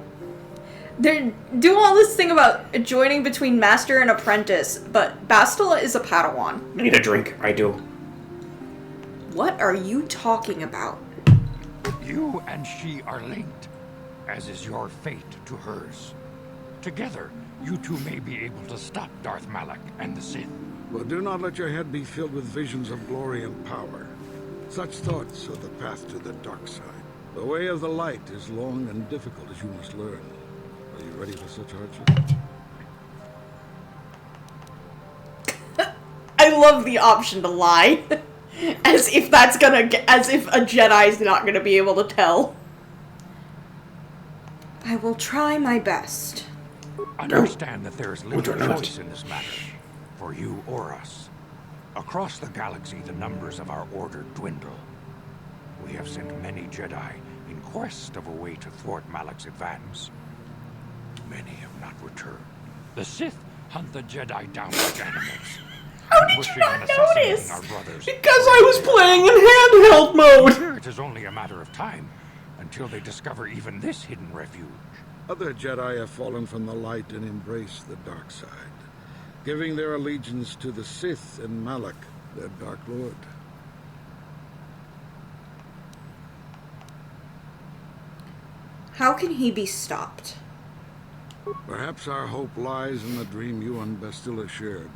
They're doing all this thing about joining between master and apprentice, but Bastila is a Padawan. Need a drink, I do. What are you talking about? You and she are linked, as is your fate to hers. Together, you two may be able to stop Darth Malak and the Sith. But do not let your head be filled with visions of glory and power. Such thoughts are the path to the dark side. The way of the light is long and difficult, as you must learn. Are you ready for such hardship? I love the option to lie. As if a Jedi's not gonna be able to tell. I will try my best. Understand that there is little choice in this matter, for you or us. Across the galaxy, the numbers of our order dwindle. We have sent many Jedi in quest of a way to thwart Malak's advance. Many have not returned. The Sith hunt the Jedi down like animals. How did you not notice? Because I was playing in handheld mode! It is only a matter of time until they discover even this hidden refuge. Other Jedi have fallen from the light and embraced the dark side, giving their allegiance to the Sith and Malak, their Dark Lord. How can he be stopped? Perhaps our hope lies in the dream you and Bastila shared.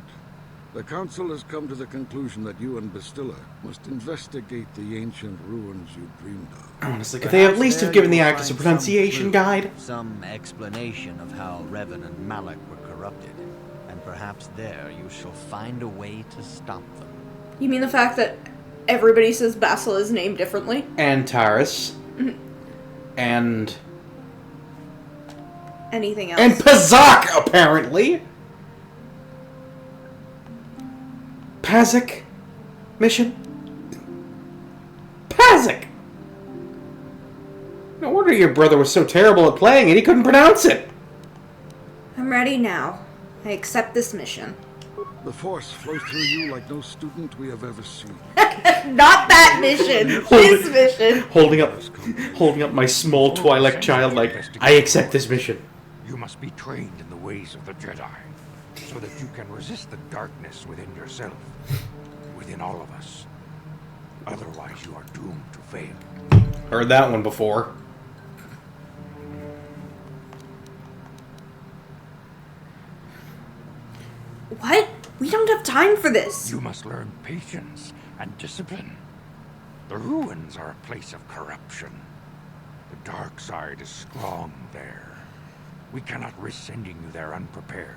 The Council has come to the conclusion that you and Bastila must investigate the ancient ruins you dreamed of. Honestly, could they at least have given the actors a pronunciation guide? Some explanation of how Revan and Malak were corrupted. And perhaps there you shall find a way to stop them. You mean the fact that everybody says Bastila is named differently? And Taris. And... anything else? And Pazak, apparently! Pazak mission? Pazak! No wonder your brother was so terrible at playing it, he couldn't pronounce it! I'm ready now. I accept this mission. The Force flows through you like no student we have ever seen. Not that mission! This mission! Holding up my small Twi'lek child like, I accept this mission. You must be trained in the ways of the Jedi, so that you can resist the darkness within yourself, within all of us. Otherwise, you are doomed to fail. Heard that one before. What? We don't have time for this. You must learn patience and discipline. The ruins are a place of corruption. The dark side is strong there. We cannot risk sending you there unprepared.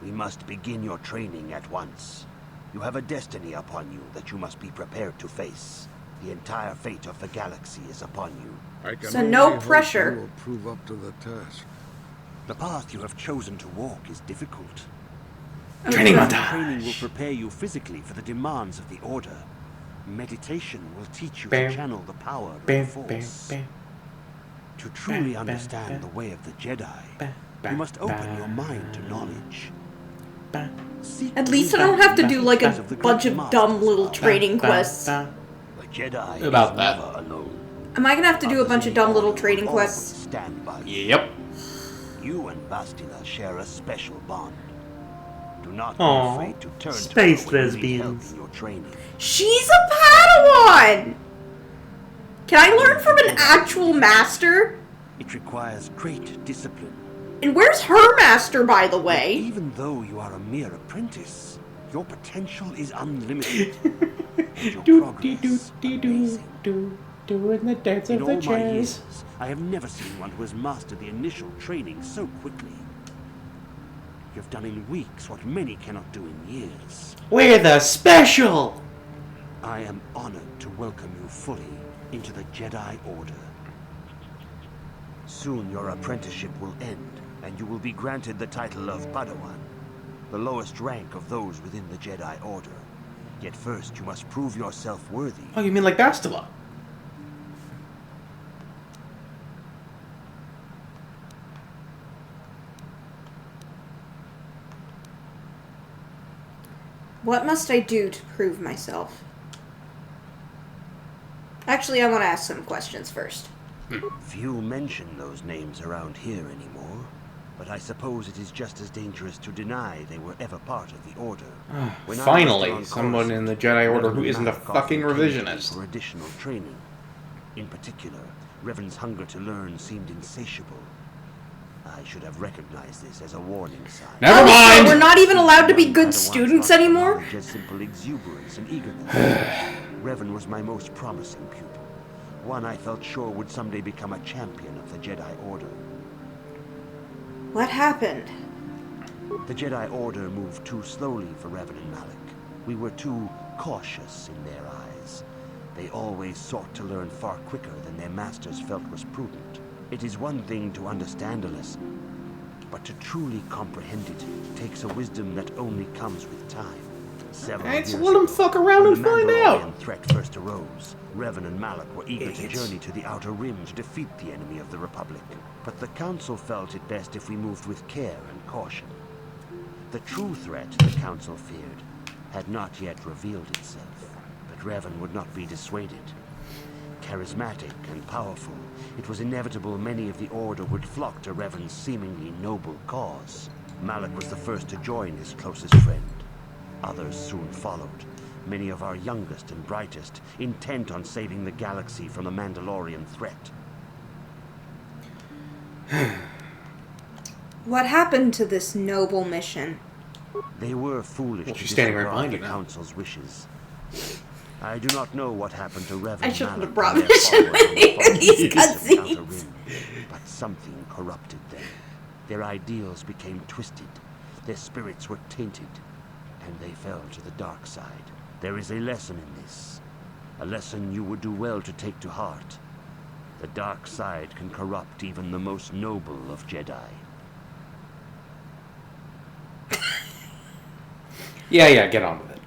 We must begin your training at once. You have a destiny upon you that you must be prepared to face. The entire fate of the galaxy is upon you. So no pressure. You will prove up to the task. The path you have chosen to walk is difficult. Training montage. Training will prepare you physically for the demands of the Order. Meditation will teach you to channel the power of the Force. To truly understand the way of the Jedi, you must open your mind to knowledge. At least I don't have to do like a bunch of dumb little training quests. The Jedi About is that. never alone. Am I gonna have to do a bunch of dumb little training quests? Stand by you. Yep. You and Bastila share a special bond. Do not Aww. be afraid to turn Space to her when you need help lesbians. in your training. She's a Padawan! Can I learn from an actual master? It requires great discipline. And where's her master, by the way? Even though you are a mere apprentice, your potential is unlimited. And your progress amazing. Doing the dance In of all the my jazz. years, I have never seen one who has mastered the initial training so quickly. You have done in weeks what many cannot do in years. We're the special! I am honored to welcome you fully into the Jedi Order. Soon your apprenticeship will end, and you will be granted the title of Padawan, the lowest rank of those within the Jedi Order. Yet first you must prove yourself worthy. Oh, you mean like Bastila? What must I do to prove myself? Actually, I want to ask some questions first. Few mention those names around here anymore, but I suppose it is just as dangerous to deny they were ever part of the Order. When I Finally, was on someone in the Jedi Order who isn't a fucking revisionist. For additional training. In particular, Revan's hunger to learn seemed insatiable. I should have recognized this as a warning sign. Never mind! So we're not even allowed to be good students anymore? Just simple exuberance and eagerness. Revan was my most promising pupil. One I felt sure would someday become a champion of the Jedi Order. What happened? The Jedi Order moved too slowly for Revan and Malak. We were too cautious in their eyes. apprentices. They always sought to learn far quicker than their masters felt was prudent. It is one thing to understand a lesson, but to truly comprehend it takes a wisdom that only comes with time. Several Alright, so years let them ago, fuck around when and the find Mandalorian out. threat first arose, Revan and Malak were eager to Idiots. journey to the Outer Rim to defeat the enemy of the Republic. But the Council felt it best if we moved with care and caution. The true threat the Council feared had not yet revealed itself, but Revan would not be dissuaded. Charismatic and powerful, it was inevitable many of the Order would flock to Revan's seemingly noble cause. Malak was the first to join his closest friend. Others soon followed, many of our youngest and brightest, intent on saving the galaxy from the Mandalorian threat. What happened to this noble mission? They were foolish to she's standing right disregard behind the you now. Council's wishes. I do not know what happened to Revan I shouldn't Malak have brought and their Mission followers with me on the in these far east of the Outer cutscenes. Rim, but something corrupted them. Their ideals became twisted, their spirits were tainted, and they fell to the dark side. There is a lesson in this, a lesson you would do well to take to heart. The dark side can corrupt even the most noble of Jedi. Yeah, get on with it.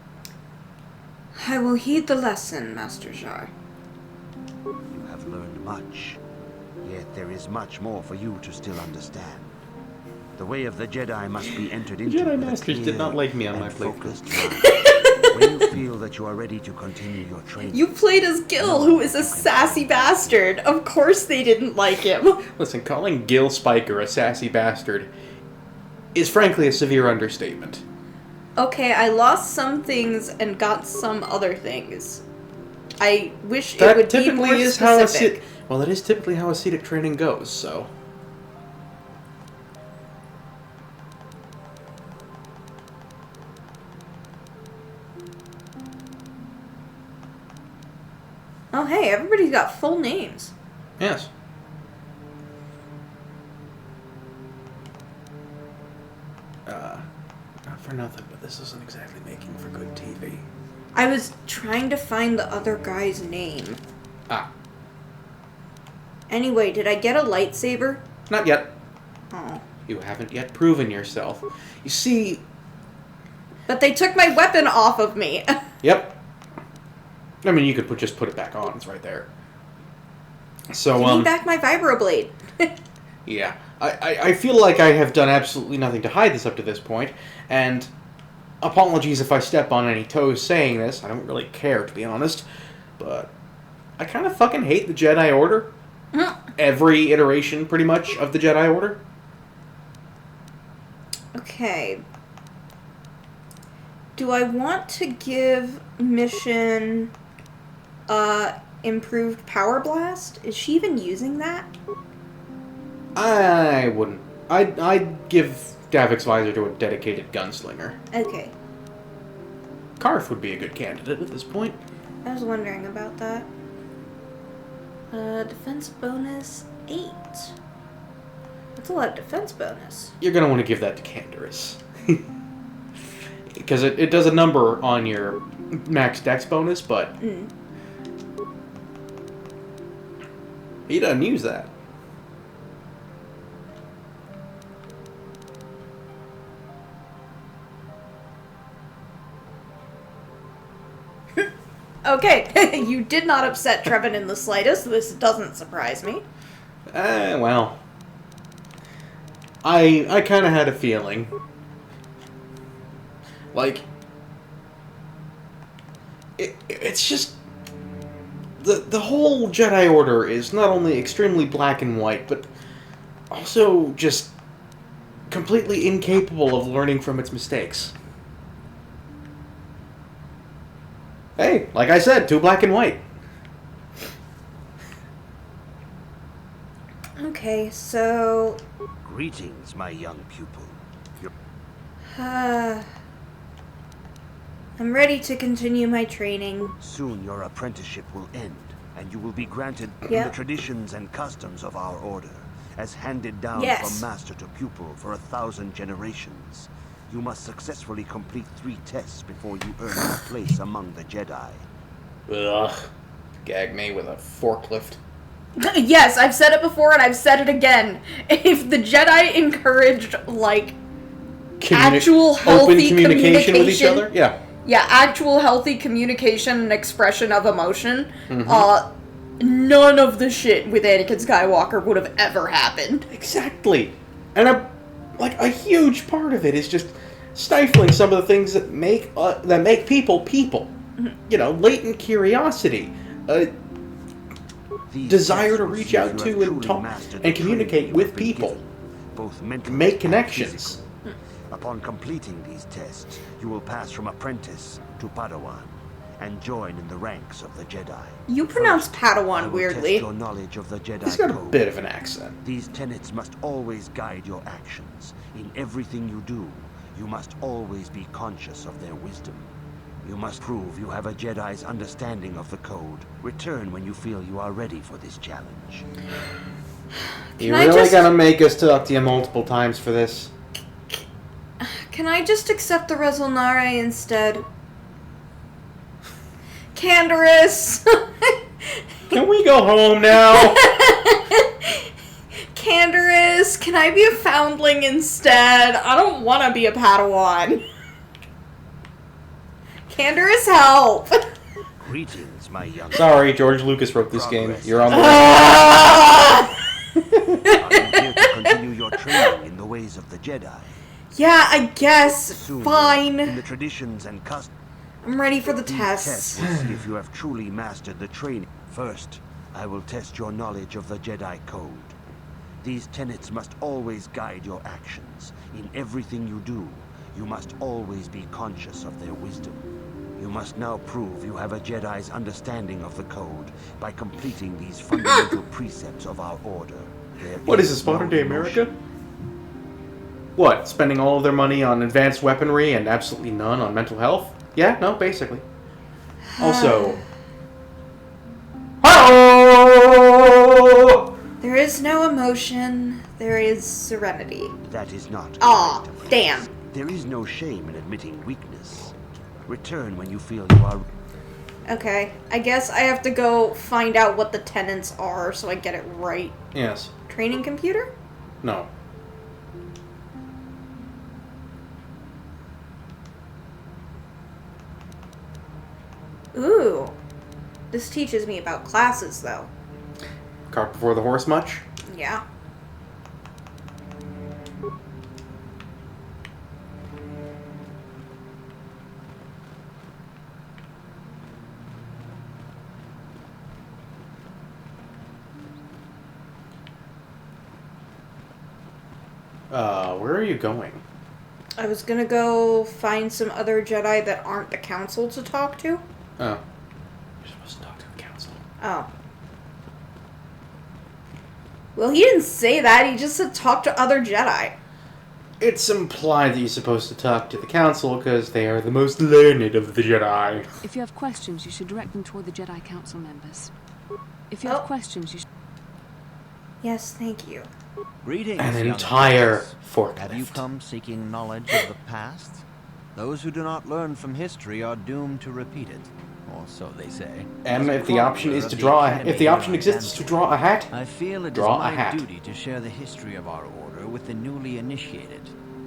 I will heed the lesson, Master Jar. You have learned much, yet there is much more for you to still understand. The way of the Jedi must be entered into Jedi with a Masters did clear not like me on and my playthrough. focused mind. When you feel that you are ready to continue your training, You played as Gil, who is a sassy bastard. Of course they didn't like him. Listen, calling Gil Spiker a sassy bastard is frankly a severe understatement. Okay, I lost some things and got some other things. I wish it That would be typically more is how specific. well, that is typically how ascetic training goes, so. Oh hey, everybody's got full names. Yes. Not for nothing, but this isn't exactly making for good TV. I was trying to find the other guy's name. Ah, Anyway, did I get a lightsaber? not yet. Oh. You haven't yet proven yourself. You see, But they took my weapon off of me. yep. I mean, you could just put it back on. It's right there. So, Give me back my vibroblade. yeah. I feel like I have done absolutely nothing to hide this up to this point, and apologies if I step on any toes saying this. I don't really care, to be honest, but I kind of fucking hate the Jedi Order. Every iteration, pretty much, of the Jedi Order. Okay. Do I want to give Mission improved power blast? Is she even using that? I wouldn't. I'd give Davik's visor to a dedicated gunslinger. Okay. Karth would be a good candidate at this point. I was wondering about that. Defense bonus 8. That's a lot of defense bonus. You're going to want to give that to Canderous. Because it does a number on your max dex bonus, but he doesn't use that. Okay, you did not upset Trevin in the slightest. This doesn't surprise me. Well, I kind of had a feeling. Like, it's just the whole Jedi Order is not only extremely black and white, but also just completely incapable of learning from its mistakes. Hey, like I said, too black and white. Okay, so... Greetings, my young pupil. I'm ready to continue my training. Soon your apprenticeship will end, and you will be granted Yep. the traditions and customs of our order, as handed down Yes. from master to pupil for 1,000 generations. You must successfully complete 3 tests before you earn a place among the Jedi. Ugh. Gag me with a forklift. Yes, I've said it before and I've said it again. If the Jedi encouraged, like, actual healthy open communication with each other? Yeah. Yeah, actual healthy communication and expression of emotion, none of the shit with Anakin Skywalker would have ever happened. Exactly. And a huge part of it is just stifling some of the things that make people people. You know, latent curiosity, desire to reach out to and talk and communicate with people, both mentally make connections. Upon completing these tests, you will pass from apprentice to Padawan and join in the ranks of the Jedi. You pronounce Padawan weirdly. Test your knowledge of the Jedi He's got a code. bit of an accent. These tenets must always guide your actions. In everything you do, you must always be conscious of their wisdom. You must prove you have a Jedi's understanding of the code. Return when you feel you are ready for this challenge. You really gonna make us talk to you multiple times for this? Can I just accept the Resonare instead? Canderous! Can we go home now? Canderous, can I be a foundling instead? I don't want to be a Padawan. Canderous, help! Greetings, my young. Sorry, George Lucas wrote this game. You're on the Are you here to continue your training in the ways of the Jedi? Yeah, I guess. Soon, Fine. in the traditions and customs. I'm ready for the These tests. tests will see if you have truly mastered the training. First, I will test your knowledge of the Jedi code. These tenets must always guide your actions. In everything you do, you must always be conscious of their wisdom. You must now prove you have a Jedi's understanding of the code by completing these fundamental precepts of our order. What is this, modern day America? What, spending all of their money on advanced weaponry and absolutely none on mental health? Yeah, no, basically. Also... There is no emotion, there is serenity. That is not. Aw, damn. There is no shame in admitting weakness. Return when you feel you are... Okay, I guess I have to go find out what the tenets are so I get it right. Yes. Training computer? No. Ooh. This teaches me about classes, though. Cart before the horse much? Yeah. Where are you going? I was gonna go find some other Jedi that aren't the Council to talk to. Oh. You're supposed to talk to the Council. Oh. Well, he didn't say that. He just said talk to other Jedi. It's implied that you're supposed to talk to the Council because they are the most learned of the Jedi. If you have questions, you should direct them toward the Jedi Council members. If you have questions, you should... Yes, thank you. Greetings, An young entire friends. forklift. Have you come seeking knowledge of the past? Those who do not learn from history are doomed to repeat it, or so they say. And if the option is to draw, if the option exists to draw a hat, I feel it is draw a my hat. duty to share the history of our order with the newly initiated.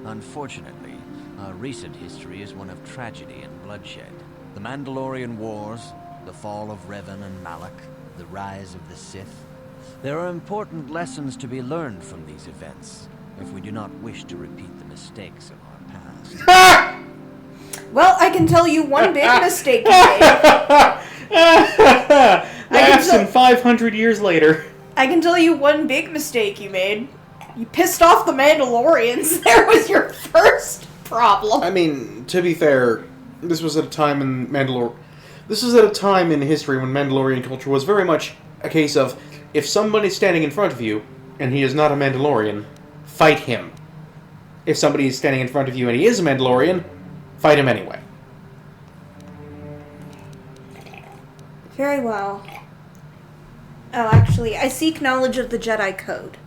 Unfortunately, our recent history is one of tragedy and bloodshed. The Mandalorian Wars, the fall of Revan and Malak, the rise of the Sith. There are important lessons to be learned from these events, if we do not wish to repeat the mistakes of our past. Well, I can tell you one big mistake you made. Laughs 500 years later. I can tell you one big mistake you made. You pissed off the Mandalorians. There was your first problem. I mean, to be fair, this was at a time in This was at a time in history when Mandalorian culture was very much a case of, if somebody's standing in front of you and he is not a Mandalorian, fight him. If somebody is standing in front of you and he is a Mandalorian, fight him anyway. Very well. Oh, actually, I seek knowledge of the Jedi Code.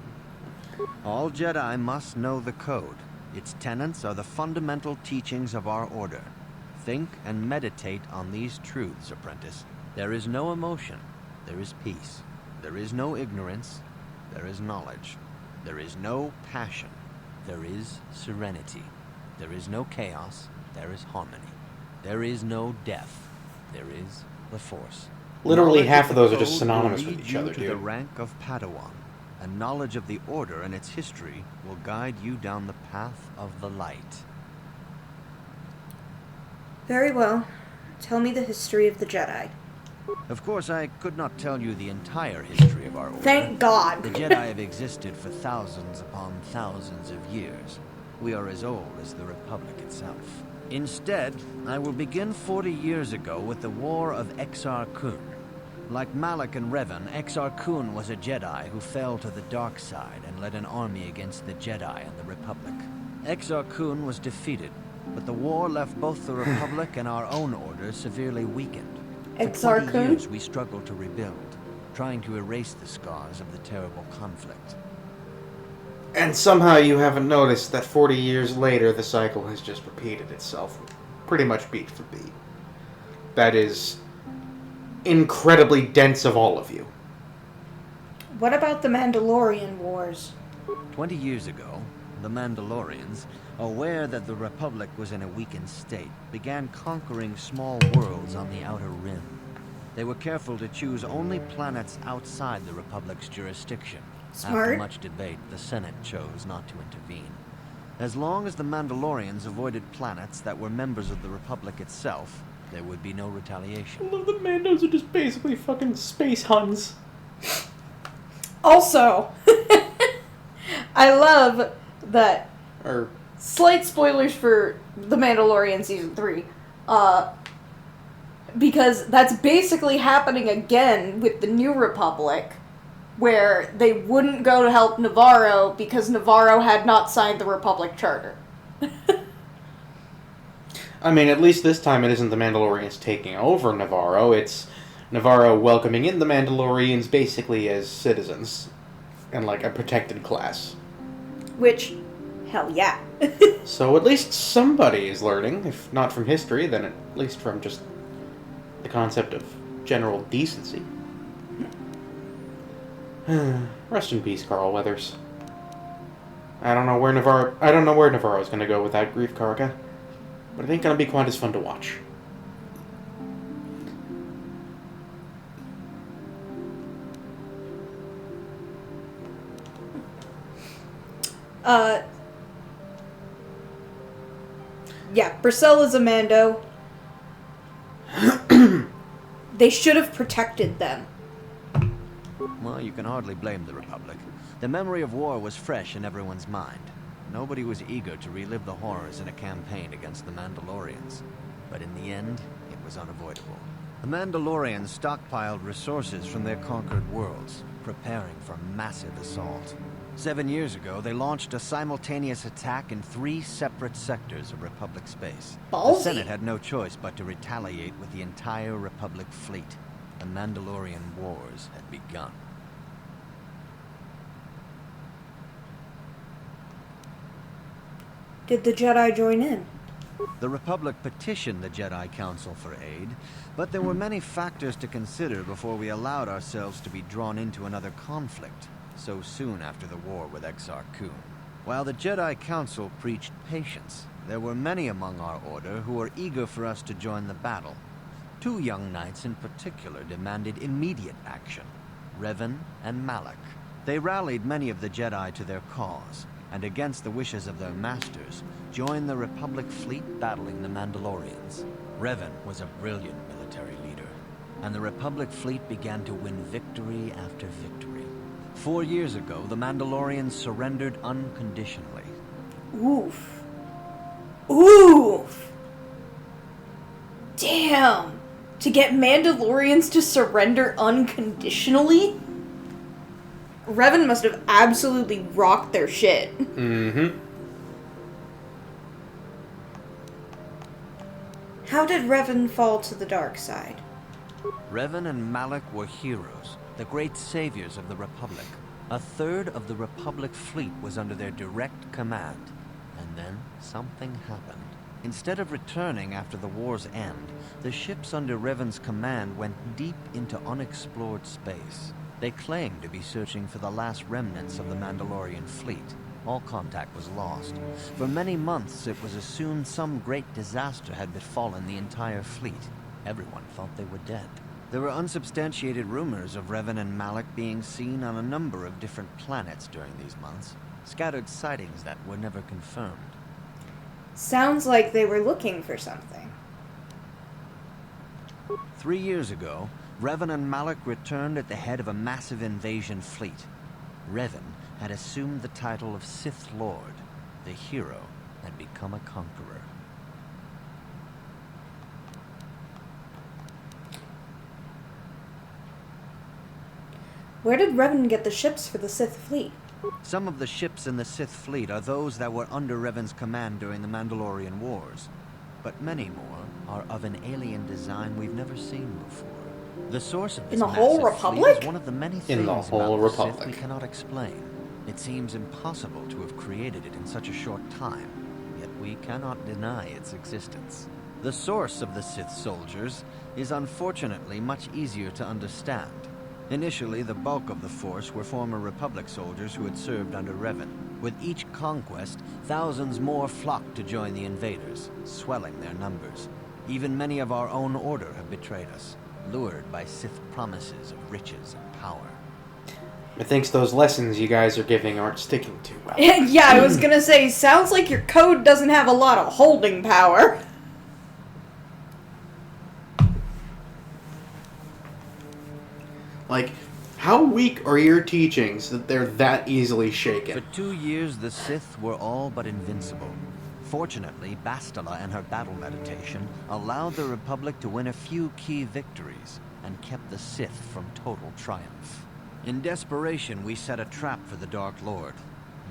All Jedi must know the code. Its tenets are the fundamental teachings of our order. Think and meditate on these truths, apprentice. There is no emotion. There is peace. There is no ignorance. There is knowledge. There is no passion. There is serenity. There is no chaos. There is harmony. There is no death. There is the Force. Literally Knowledge half of those are the just code synonymous will with lead each you other, to dude. the rank of Padawan, and knowledge of the Order and its history will guide you down the path of the light. Very well. Tell me the history of the Jedi. Of course, I could not tell you the entire history of our Order. Thank God. The Jedi have existed for thousands upon thousands of years. We are as old as the Republic itself. Instead, I will begin 40 years ago with the War of Exar Kun. Like Malak and Revan, Exar Kun was a Jedi who fell to the dark side and led an army against the Jedi and the Republic. Exar Kun was defeated, but the war left both the Republic and our own Order severely weakened. For Exar 20 Kun? years we struggled to rebuild, trying to erase the scars of the terrible conflict. And somehow you haven't noticed that 40 years later the cycle has just repeated itself, pretty much beat for beat. That is incredibly dense of all of you. What about the Mandalorian Wars? 20 years ago, the Mandalorians, aware that the Republic was in a weakened state, began conquering small worlds on the Outer Rim. They were careful to choose only planets outside the Republic's jurisdiction. Smart. After much debate, the Senate chose not to intervene. As long as the Mandalorians avoided planets that were members of the Republic itself, there would be no retaliation. I love that Mandos are just basically fucking space Huns. Also, I love that. Or Slight spoilers for The Mandalorian Season 3. Because that's basically happening again with the New Republic, where they wouldn't go to help Navarro because Navarro had not signed the Republic Charter. I mean, at least this time it isn't the Mandalorians taking over Navarro, it's Navarro welcoming in the Mandalorians basically as citizens and like a protected class. Which, hell yeah. So at least somebody is learning, if not from history, then at least from just the concept of general decency. Rest in peace, Carl Weathers. I don't know where Navarro's gonna go without Grief Karga, but it ain't gonna be quite as fun to watch. Yeah, Brisella's a Mando. They should have protected them. Well, you can hardly blame the Republic. The memory of war was fresh in everyone's mind. Nobody was eager to relive the horrors in a campaign against the Mandalorians. But in the end, it was unavoidable. The Mandalorians stockpiled resources from their conquered worlds, preparing for a massive assault. 7 years ago, they launched a simultaneous attack in 3 separate sectors of Republic space. Ballsy. The Senate had no choice but to retaliate with the entire Republic fleet. The Mandalorian Wars had begun. Did the Jedi join in? The Republic petitioned the Jedi Council for aid, but there were many factors to consider before we allowed ourselves to be drawn into another conflict, so soon after the war with Exar Kun. While the Jedi Council preached patience, there were many among our Order who were eager for us to join the battle. 2 young knights in particular demanded immediate action, Revan and Malak. They rallied many of the Jedi to their cause, and against the wishes of their masters, joined the Republic fleet battling the Mandalorians. Revan was a brilliant military leader, and the Republic fleet began to win victory after victory. 4 years ago, the Mandalorians surrendered unconditionally. Oof. Oof. Damn. To get Mandalorians to surrender unconditionally? Revan must have absolutely rocked their shit. Mm-hmm. How did Revan fall to the dark side? Revan and Malak were heroes, the great saviors of the Republic. 1/3 of the Republic fleet was under their direct command. And then something happened. Instead of returning after the war's end, the ships under Revan's command went deep into unexplored space. They claimed to be searching for the last remnants of the Mandalorian fleet. All contact was lost. For many months, it was assumed some great disaster had befallen the entire fleet. Everyone thought they were dead. There were unsubstantiated rumors of Revan and Malak being seen on a number of different planets during these months. Scattered sightings that were never confirmed. Sounds like they were looking for something. 3 years ago, Revan and Malak returned at the head of a massive invasion fleet. Revan had assumed the title of Sith Lord. The hero had become a conqueror. Where did Revan get the ships for the Sith fleet? Some of the ships in the Sith fleet are those that were under Revan's command during the Mandalorian Wars. But many more are of an alien design we've never seen before. The source of this massive fleet is one of the many things about the Sith we cannot explain. It seems impossible to have created it in such a short time, yet we cannot deny its existence. The source of the Sith soldiers is unfortunately much easier to understand. Initially, the bulk of the force were former Republic soldiers who had served under Revan. With each conquest, thousands more flocked to join the invaders, swelling their numbers. Even many of our own order have betrayed us, lured by Sith promises of riches and power. Methinks those lessons you guys are giving aren't sticking too well. Yeah, I was gonna say, sounds like your code doesn't have a lot of holding power. Like, how weak are your teachings that they're that easily shaken? For 2 years, the Sith were all but invincible. Fortunately, Bastila and her battle meditation allowed the Republic to win a few key victories and kept the Sith from total triumph. In desperation, we set a trap for the Dark Lord.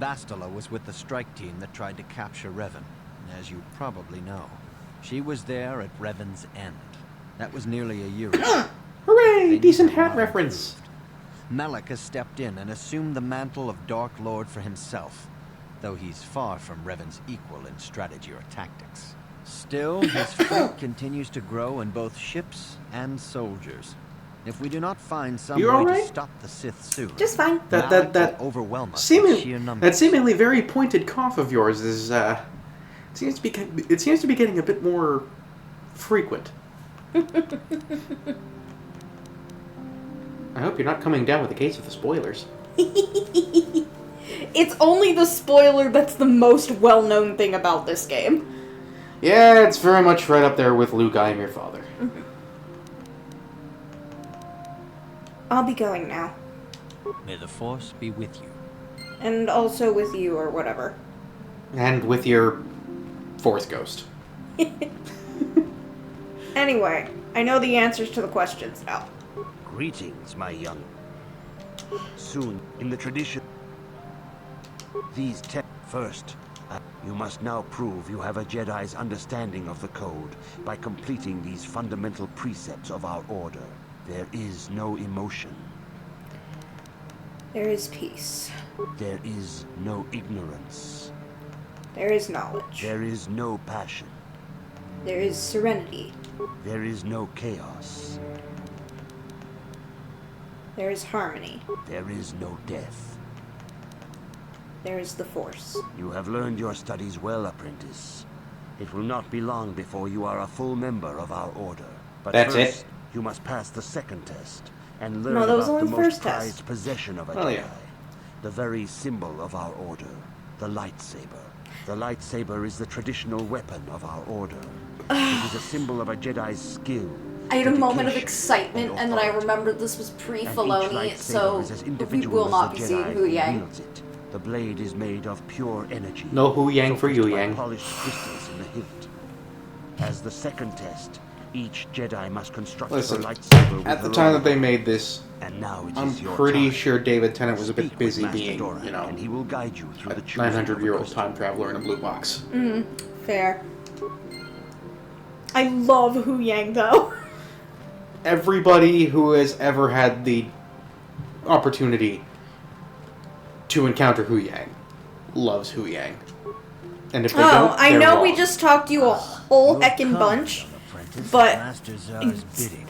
Bastila was with the strike team that tried to capture Revan, as you probably know. She was there at Revan's end. That was nearly a year ago. Hooray! Decent hat reference. Malak has stepped in and assumed the mantle of Dark Lord for himself, though he's far from Revan's equal in strategy or tactics. Still, his fleet continues to grow in both ships and soldiers. If we do not find some way to stop the Sith soon, just fine. That overwhelm us with sheer numbers. That seemingly very pointed cough of yours is it seems to be getting a bit more frequent. I hope you're not coming down with a case of the spoilers. It's only the spoiler that's the most well-known thing about this game. Yeah, it's very much right up there with Luke, I am your father. I'll be going now. May the Force be with you. And also with you, or whatever. And with your Force ghost. Anyway, I know the answers to the questions now. Greetings, my young. Soon, in the tradition, these first, you must now prove you have a Jedi's understanding of the code by completing these fundamental precepts of our order. There is no emotion. There is peace. There is no ignorance. There is knowledge. There is no passion. There is serenity. There is no chaos. There is harmony. There is no death. There is the Force. You have learned your studies well, apprentice. It will not be long before you are a full member of our order. But that's first, it? You must pass the second test and learn that was about only the the most first prized test. possession of a Oh, Jedi. yeah. The very symbol of our order, the lightsaber. The lightsaber is the traditional weapon of our order. It is a symbol of a Jedi's skill. I had a moment of dedication, excitement, and then I remembered this was and each pre-Filoni, lightsaber so is as we individual will as not the be seeing Jedi Hu who Yang. wields it. The blade is made of pure energy. No Hu Yang for focused Yu by Yang. polished crystals in the hilt. As the second test, each Jedi must construct Listen, a lightsaber with at the their time own that they hand. made this, And now it I'm is your pretty time. sure David Tennant was a bit Speak with busy Master being, Doran, you know, and he will guide you through a the choosing of a 900-year-old crystal. time traveler in a blue box. Fair. I love Hu Yang, though. Everybody who has ever had the opportunity to encounter Hu Yang loves Hu Yang. And if they don't, I they're know wrong. we just talked you a whole heckin' bunch, but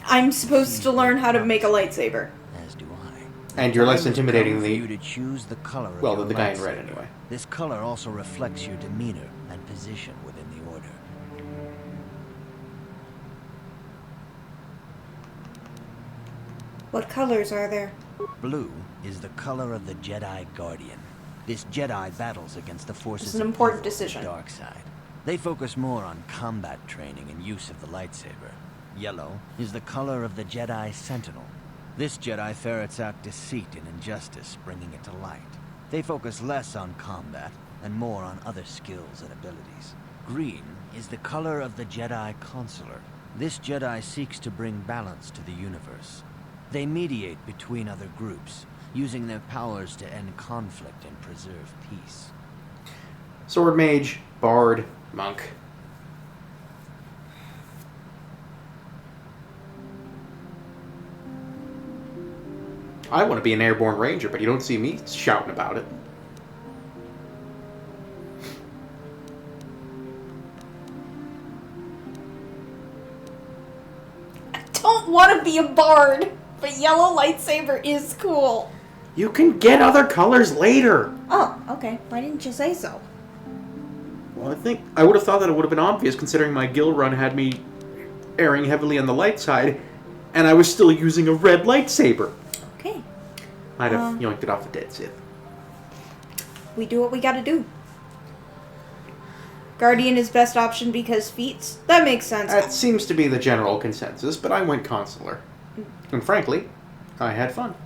I'm supposed to learn how to make a lightsaber. As do I. And you're less Time has intimidating come for the... you to choose the color of Well, your the guy in red, lightsaber. anyway. This color also reflects your demeanor and position within the Order. What colors are there? Blue is the color of the Jedi Guardian. This Jedi battles against the forces It's an of important evil, decision. the dark side. They focus more on combat training and use of the lightsaber. Yellow is the color of the Jedi Sentinel. This Jedi ferrets out deceit and injustice, bringing it to light. They focus less on combat and more on other skills and abilities. Green is the color of the Jedi Consular. This Jedi seeks to bring balance to the universe. They mediate between other groups, using their powers to end conflict and preserve peace. Sword mage, bard, monk. I want to be an airborne ranger, but you don't see me shouting about it. I don't want to be a bard, but yellow lightsaber is cool. You can get other colors later. Oh, okay. Why didn't you say so? Well, I would have thought that it would have been obvious, considering my guild run had me erring heavily on the light side, and I was still using a red lightsaber. Okay. Might have yoinked it off the dead Sith. We do what we gotta do. Guardian is best option because feats? That makes sense. That seems to be the general consensus, but I went consular. And frankly, I had fun.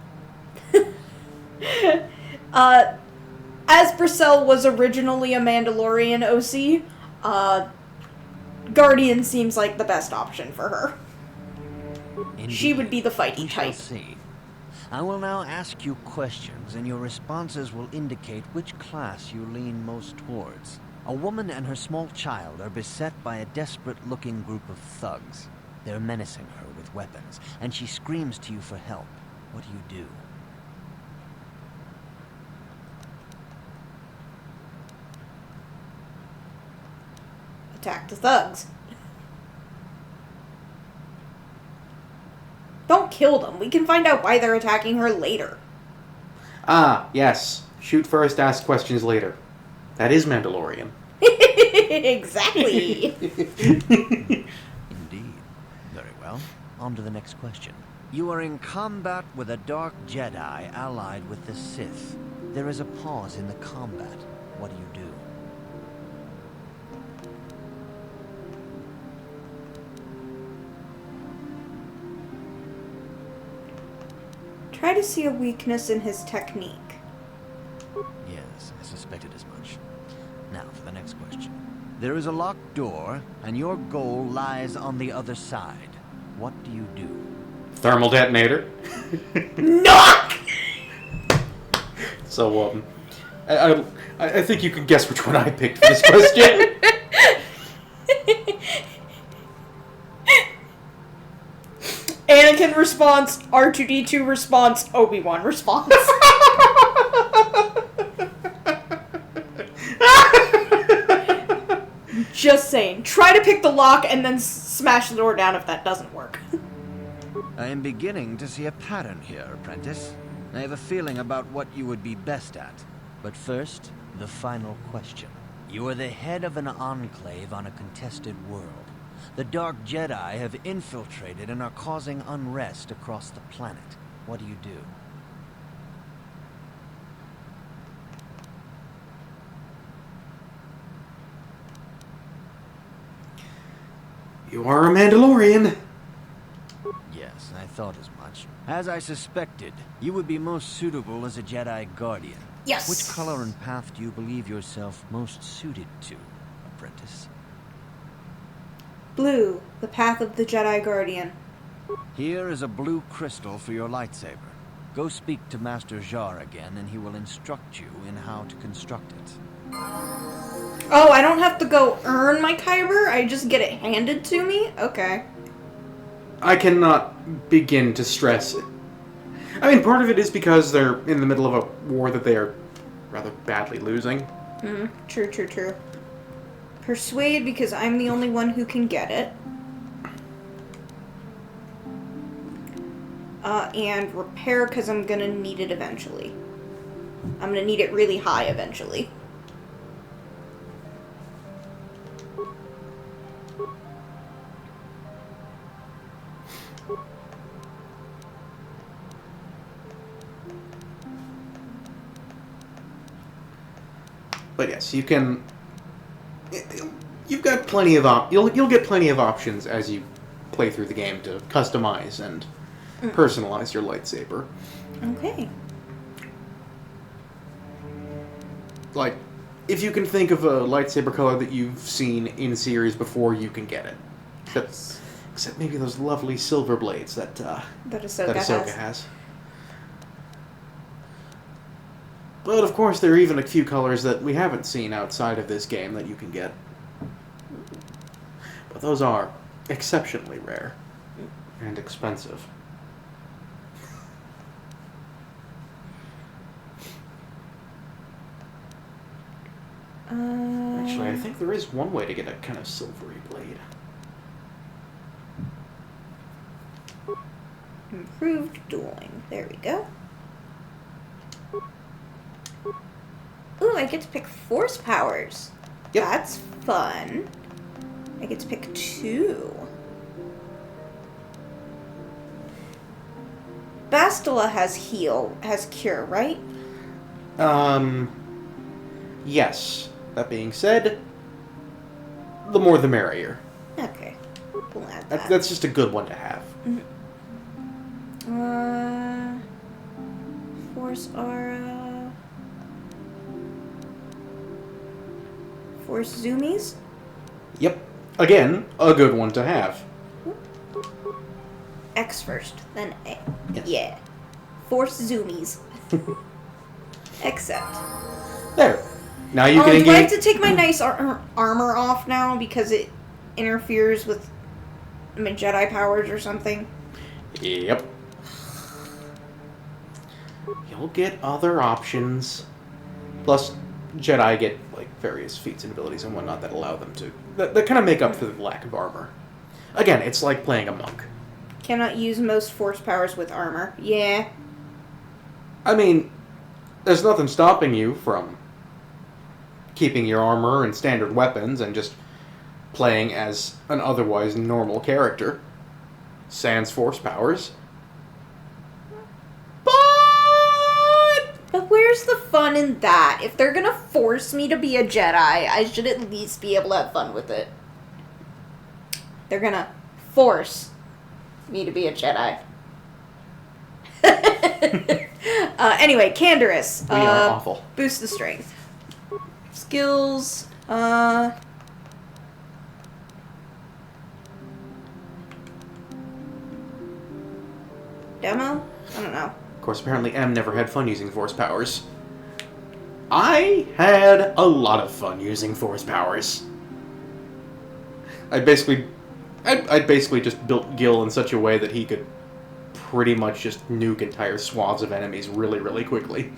As Bracel was originally a Mandalorian OC, Guardian seems like the best option for her. Indeed. She would be the fighty We shall type. see. I will now ask you questions, and your responses will indicate which class you lean most towards. A woman and her small child are beset by a desperate-looking group of thugs. They're menacing her with weapons, and she screams to you for help. What do you do? Attack the thugs. Don't kill them. We can find out why they're attacking her later. Ah, yes. Shoot first, ask questions later. That is Mandalorian. Exactly. Indeed. Very well. On to the next question. You are in combat with a dark Jedi allied with the Sith. There is a pause in the combat. What do you do? Try to see a weakness in his technique. Yes, I suspected as much. Now for the next question. There is a locked door, and your goal lies on the other side. What do you do? Thermal detonator. Knock! So, I think you can guess which one I picked for this question. Anakin response, R2-D2 response, Obi-Wan response. Just saying. Try to pick the lock and then smash the door down if that doesn't work. I am beginning to see a pattern here, apprentice. I have a feeling about what you would be best at. But first, the final question. You are the head of an enclave on a contested world. The Dark Jedi have infiltrated and are causing unrest across the planet. What do you do? You are a Mandalorian. Yes, I thought as much. As I suspected, you would be most suitable as a Jedi Guardian. Yes. Which color and path do you believe yourself most suited to, apprentice? Blue, the path of the Jedi Guardian. Here is a blue crystal for your lightsaber. Go speak to Master Jar again, and he will instruct you in how to construct it. Oh, I don't have to go earn my Kyber? I just get it handed to me? Okay. I cannot begin to stress it. I mean, part of it is because they're in the middle of a war that they are rather badly losing. True. Persuade because I'm the only one who can get it. And repair because I'm gonna need it eventually. I'm gonna need it really high eventually. But yes, you can. You've got plenty of you'll get plenty of options as you play through the game to customize and personalize your lightsaber. Okay. Like, if you can think of a lightsaber color that you've seen in series before, you can get it. Except maybe those lovely silver blades that Ahsoka has. But of course, there are even a few colors that we haven't seen outside of this game that you can get. But those are exceptionally rare and expensive. Actually, I think there is one way to get a kind of silvery blade. Improved dueling. There we go. Ooh, I get to pick force powers. Yep. That's fun. I get to pick 2. Bastila has cure, right? Yes. That being said, the more the merrier. Okay. We'll add that. That's just a good one to have. Force aura. Force zoomies? Yep. Again, a good one to have. X first, then A. Yes. Yeah. Force zoomies. Accept. There. Now you can do engage. I have to take my nice armor off now because it interferes with my Jedi powers or something? Yep. You'll get other options. Plus, Jedi get like various feats and abilities and whatnot that allow them to that kind of make up for the lack of armor. Again, it's like playing a monk. Cannot use most force powers with armor. Yeah. I mean, there's nothing stopping you from keeping your armor and standard weapons and just playing as an otherwise normal character. Sans force powers. But where's the fun in that? If they're gonna force me to be a Jedi, I should at least be able to have fun with it. They're gonna force me to be a Jedi. Anyway, Canderous. We are awful. Boost the strength. Skills. Demo? I don't know. Of course, apparently M never had fun using force powers. I had a lot of fun using force powers. I basically just built Gil in such a way that he could pretty much just nuke entire swaths of enemies really, really quickly.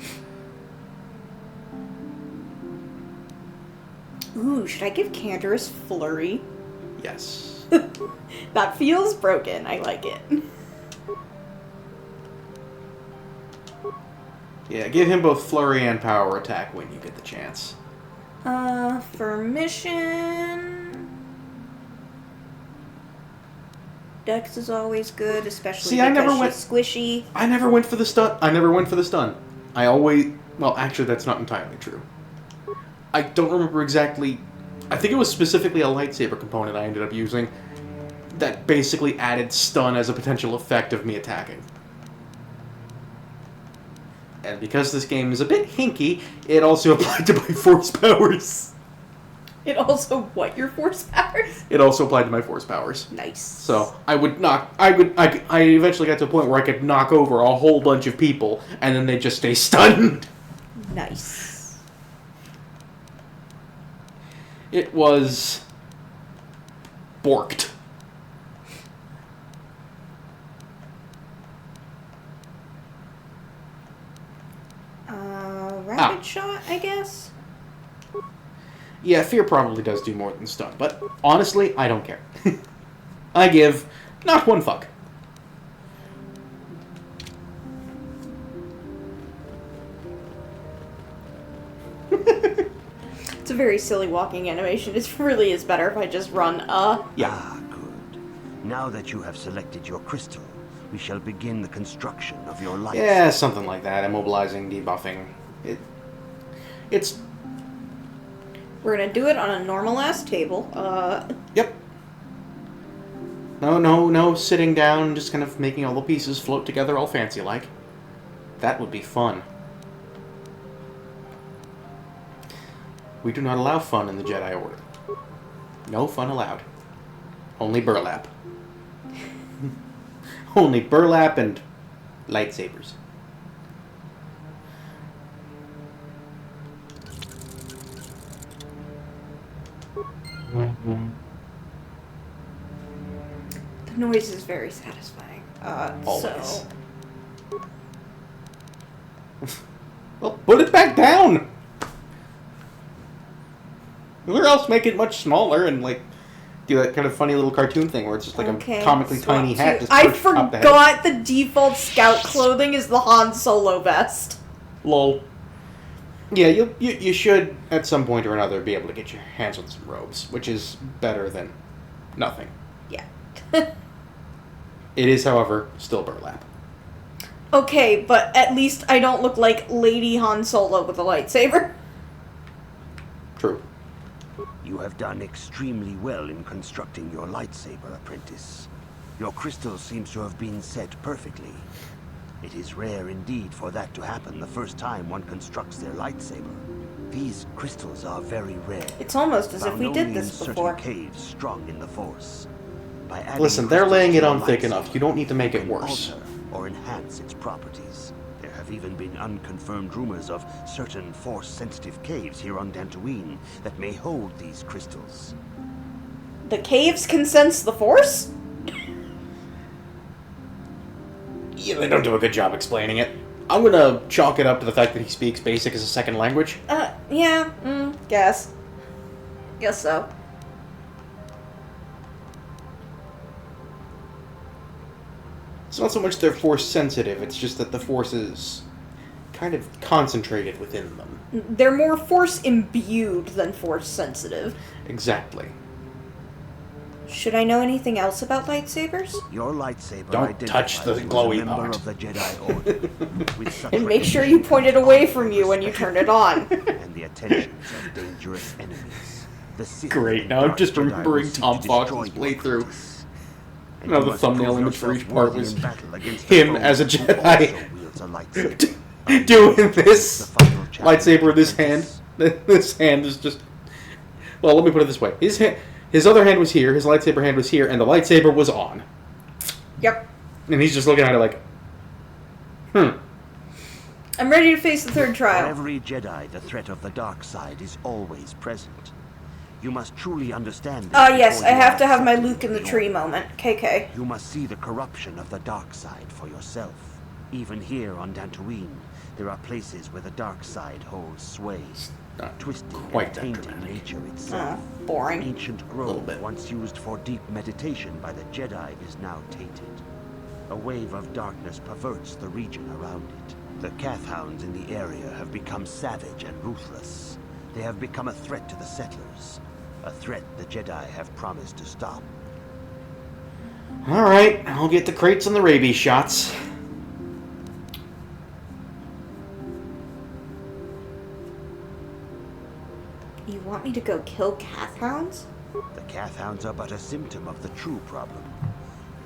Ooh, should I give Canderous Flurry? Yes. That feels broken. I like it. Yeah, give him both flurry and power attack when you get the chance. For mission... Dex is always good, especially because she's squishy. I never went for the stun. I always... Well, actually, that's not entirely true. I don't remember exactly... I think it was specifically a lightsaber component I ended up using that basically added stun as a potential effect of me attacking. And because this game is a bit hinky, it also applied to my force powers. It also what, your force powers? It also applied to my force powers. Nice. So I eventually got to a point where I could knock over a whole bunch of people, and then they'd just stay stunned. Nice. It was borked. Rapid shot, I guess? Yeah, fear probably does do more than stun, but honestly, I don't care. I give not one fuck. It's a very silly walking animation. It really is better if I just run, Yeah. Ah, good. Now that you have selected your crystal, we shall begin the construction of your light. Yeah, something like that. Immobilizing, debuffing. It's... We're gonna do it on a normal-ass table. Yep. No, sitting down, just kind of making all the pieces float together all fancy-like. That would be fun. We do not allow fun in the Jedi Order. No fun allowed. Only burlap. Only burlap and lightsabers. The noise is very satisfying. Always. Well, put it back down! Or else make it much smaller and, like, do that kind of funny little cartoon thing where it's just like a comically tiny hat. Just I perched up the head. forgot the default scout clothing is the Han Solo vest. Lol. Yeah, you should, at some point or another, be able to get your hands on some robes, which is better than nothing. Yeah. It is, however, still burlap. Okay, but at least I don't look like Lady Han Solo with a lightsaber. True. You have done extremely well in constructing your lightsaber, apprentice. Your crystal seems to have been set perfectly. It is rare indeed for that to happen the first time one constructs their lightsaber. These crystals are very rare. It's almost as if we did Found this only in before. certain caves strong in the Force. By adding Listen, they're crystals laying to it your on thick lightsaber, enough. You don't need to make it you can worse. alter or enhance its properties. There have even been unconfirmed rumors of certain Force-sensitive caves here on Dantooine that may hold these crystals. The caves can sense the Force? Yeah, they don't do a good job explaining it. I'm gonna chalk it up to the fact that he speaks basic as a second language. Yeah, guess. Guess so. It's not so much they're Force sensitive, it's just that the Force is kind of concentrated within them. They're more Force imbued than Force sensitive. Exactly. Should I know anything else about lightsabers? Your lightsaber Don't touch the identifies you as a glowy member part. of the Jedi Order. With such And make sure you point it away from you when you turn it on. and the attentions of dangerous enemies. The Sith Great, now I'm Dark just Jedi remembering will seek Tom to Fox's destroy your playthrough. apprentice. And Now you the must thumbnail prove image for yourself each part worthy was in battle against the him foe as a who Jedi. also wields a lightsaber. Doing this lightsaber in this hand. This hand is just... Well, let me put it this way. His other hand was here, his lightsaber hand was here, and the lightsaber was on. Yep. And he's just looking at it like... I'm ready to face the third For trial. every Jedi, the threat of the dark side is always present. You must truly understand this. Yes, before I you have are to have my accepted Luke in the into tree order. moment. KK. You must see the corruption of the dark side for yourself. Even here on Dantooine, there are places where the dark side holds sway, twisting quite and that tainting dramatic. nature itself. Boring. An ancient grove once used for deep meditation by the Jedi is now tainted. A wave of darkness perverts the region around it. The Cath Hounds in the area have become savage and ruthless. They have become a threat to the settlers. A threat the Jedi have promised to stop. Alright, I'll get the crates and the rabies shots. You want me to go kill Cath Hounds? The Cath Hounds are but a symptom of the true problem.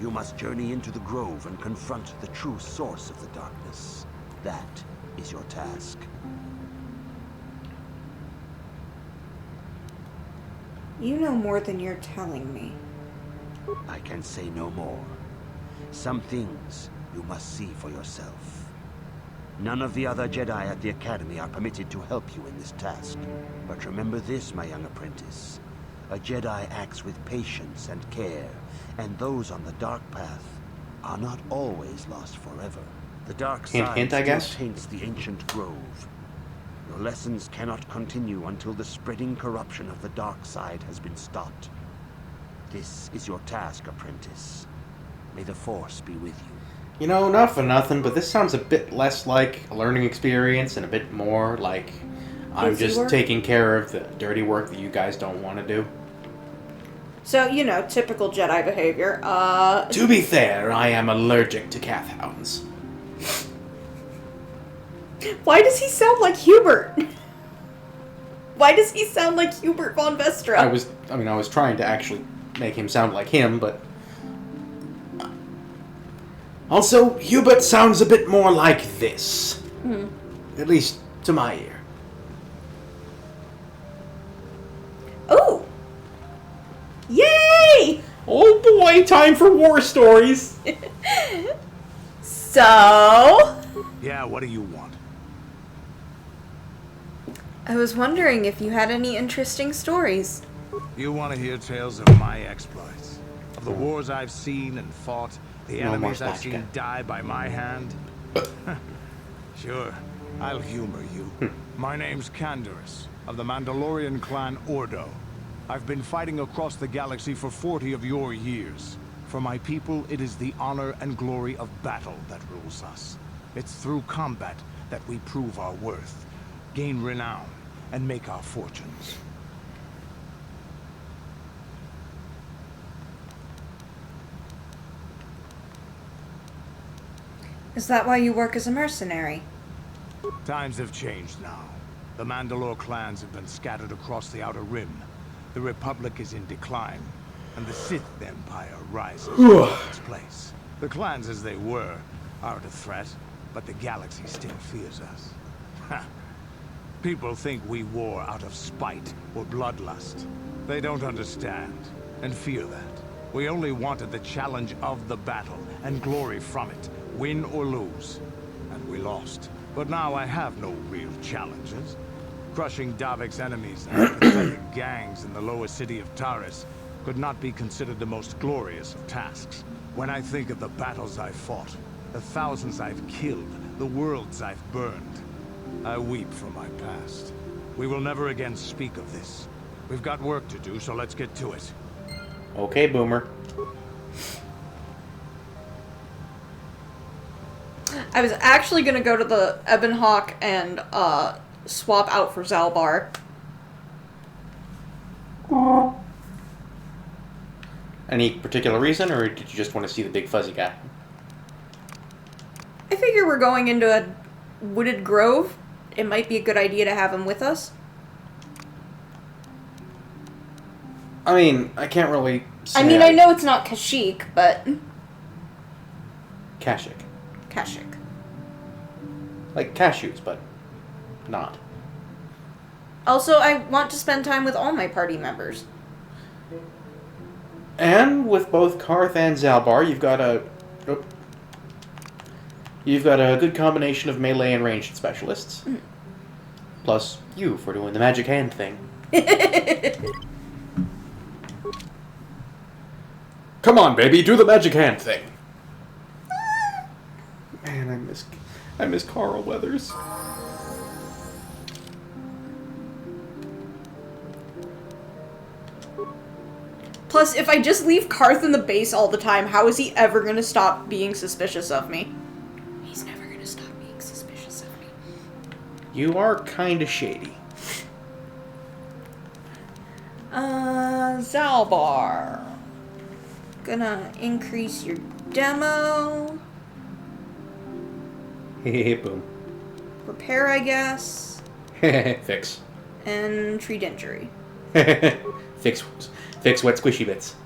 You must journey into the grove and confront the true source of the darkness. That is your task. You know more than you're telling me. I can say no more. Some things you must see for yourself. None of the other Jedi at the Academy are permitted to help you in this task. But remember this, my young apprentice. A Jedi acts with patience and care, and those on the dark path are not always lost forever. The dark Hint, side hint, I still guess? taints the ancient grove. Your lessons cannot continue until the spreading corruption of the dark side has been stopped. This is your task, apprentice. May the Force be with you. You know, not for nothing, but this sounds a bit less like a learning experience and a bit more like I'm Busy just work? taking care of the dirty work that you guys don't want to do. So, you know, typical Jedi behavior. To be fair, I am allergic to cath hounds. Why does he sound like Hubert? Why does he sound like Hubert von Vestra? I was trying to actually make him sound like him, but... Also, Hubert sounds a bit more like this. At least to my ear. Oh! Yay! Oh boy, time for war stories! So... Yeah, what do you want? I was wondering if you had any interesting stories. You want to hear tales of my exploits? Of the wars I've seen and fought? The No more enemies I've spatchka. seen die by my hand? Sure, I'll humor you. My name's Canderous, of the Mandalorian clan Ordo. I've been fighting across the galaxy for 40 of your years. For my people, it is the honor and glory of battle that rules us. It's through combat that we prove our worth, gain renown, and make our fortunes. Is that why you work as a mercenary? Times have changed now. The Mandalore clans have been scattered across the Outer Rim. The Republic is in decline, and the Sith Empire rises in its place. The clans as they were aren't a threat, but the galaxy still fears us. Ha! People think we war out of spite or bloodlust. They don't understand, and fear that. We only wanted the challenge of the battle, and glory from it, win or lose. And we lost. But now I have no real challenges. Crushing Davik's enemies and the pathetic gangs in the lower city of Taris could not be considered the most glorious of tasks. When I think of the battles I've fought, the thousands I've killed, the worlds I've burned, I weep for my past. We will never again speak of this. We've got work to do, so let's get to it. Okay, Boomer. I was actually gonna go to the Ebon Hawk and swap out for Zalbar. Any particular reason, or did you just want to see the big fuzzy guy? I figure we're going into a wooded grove. It might be a good idea to have him with us. I mean, I can't really say... I mean, I know it's not Kashyyyk, but... Kashyyyk. Kashyyyk. Like cashews, but not. Also, I want to spend time with all my party members. And with both Karth and Zalbar, you've got a good combination of melee and ranged specialists. Plus you for doing the magic hand thing. Come on, baby, do the magic hand thing. Man, I miss Carl Weathers. Plus, if I just leave Karth in the base all the time, how is he ever going to stop being suspicious of me? He's never going to stop being suspicious of me. You are kinda shady. Zalbar. Gonna increase your demo. Hey, boom. Repair, I guess. Fix. And treat injury. Fix wet squishy bits.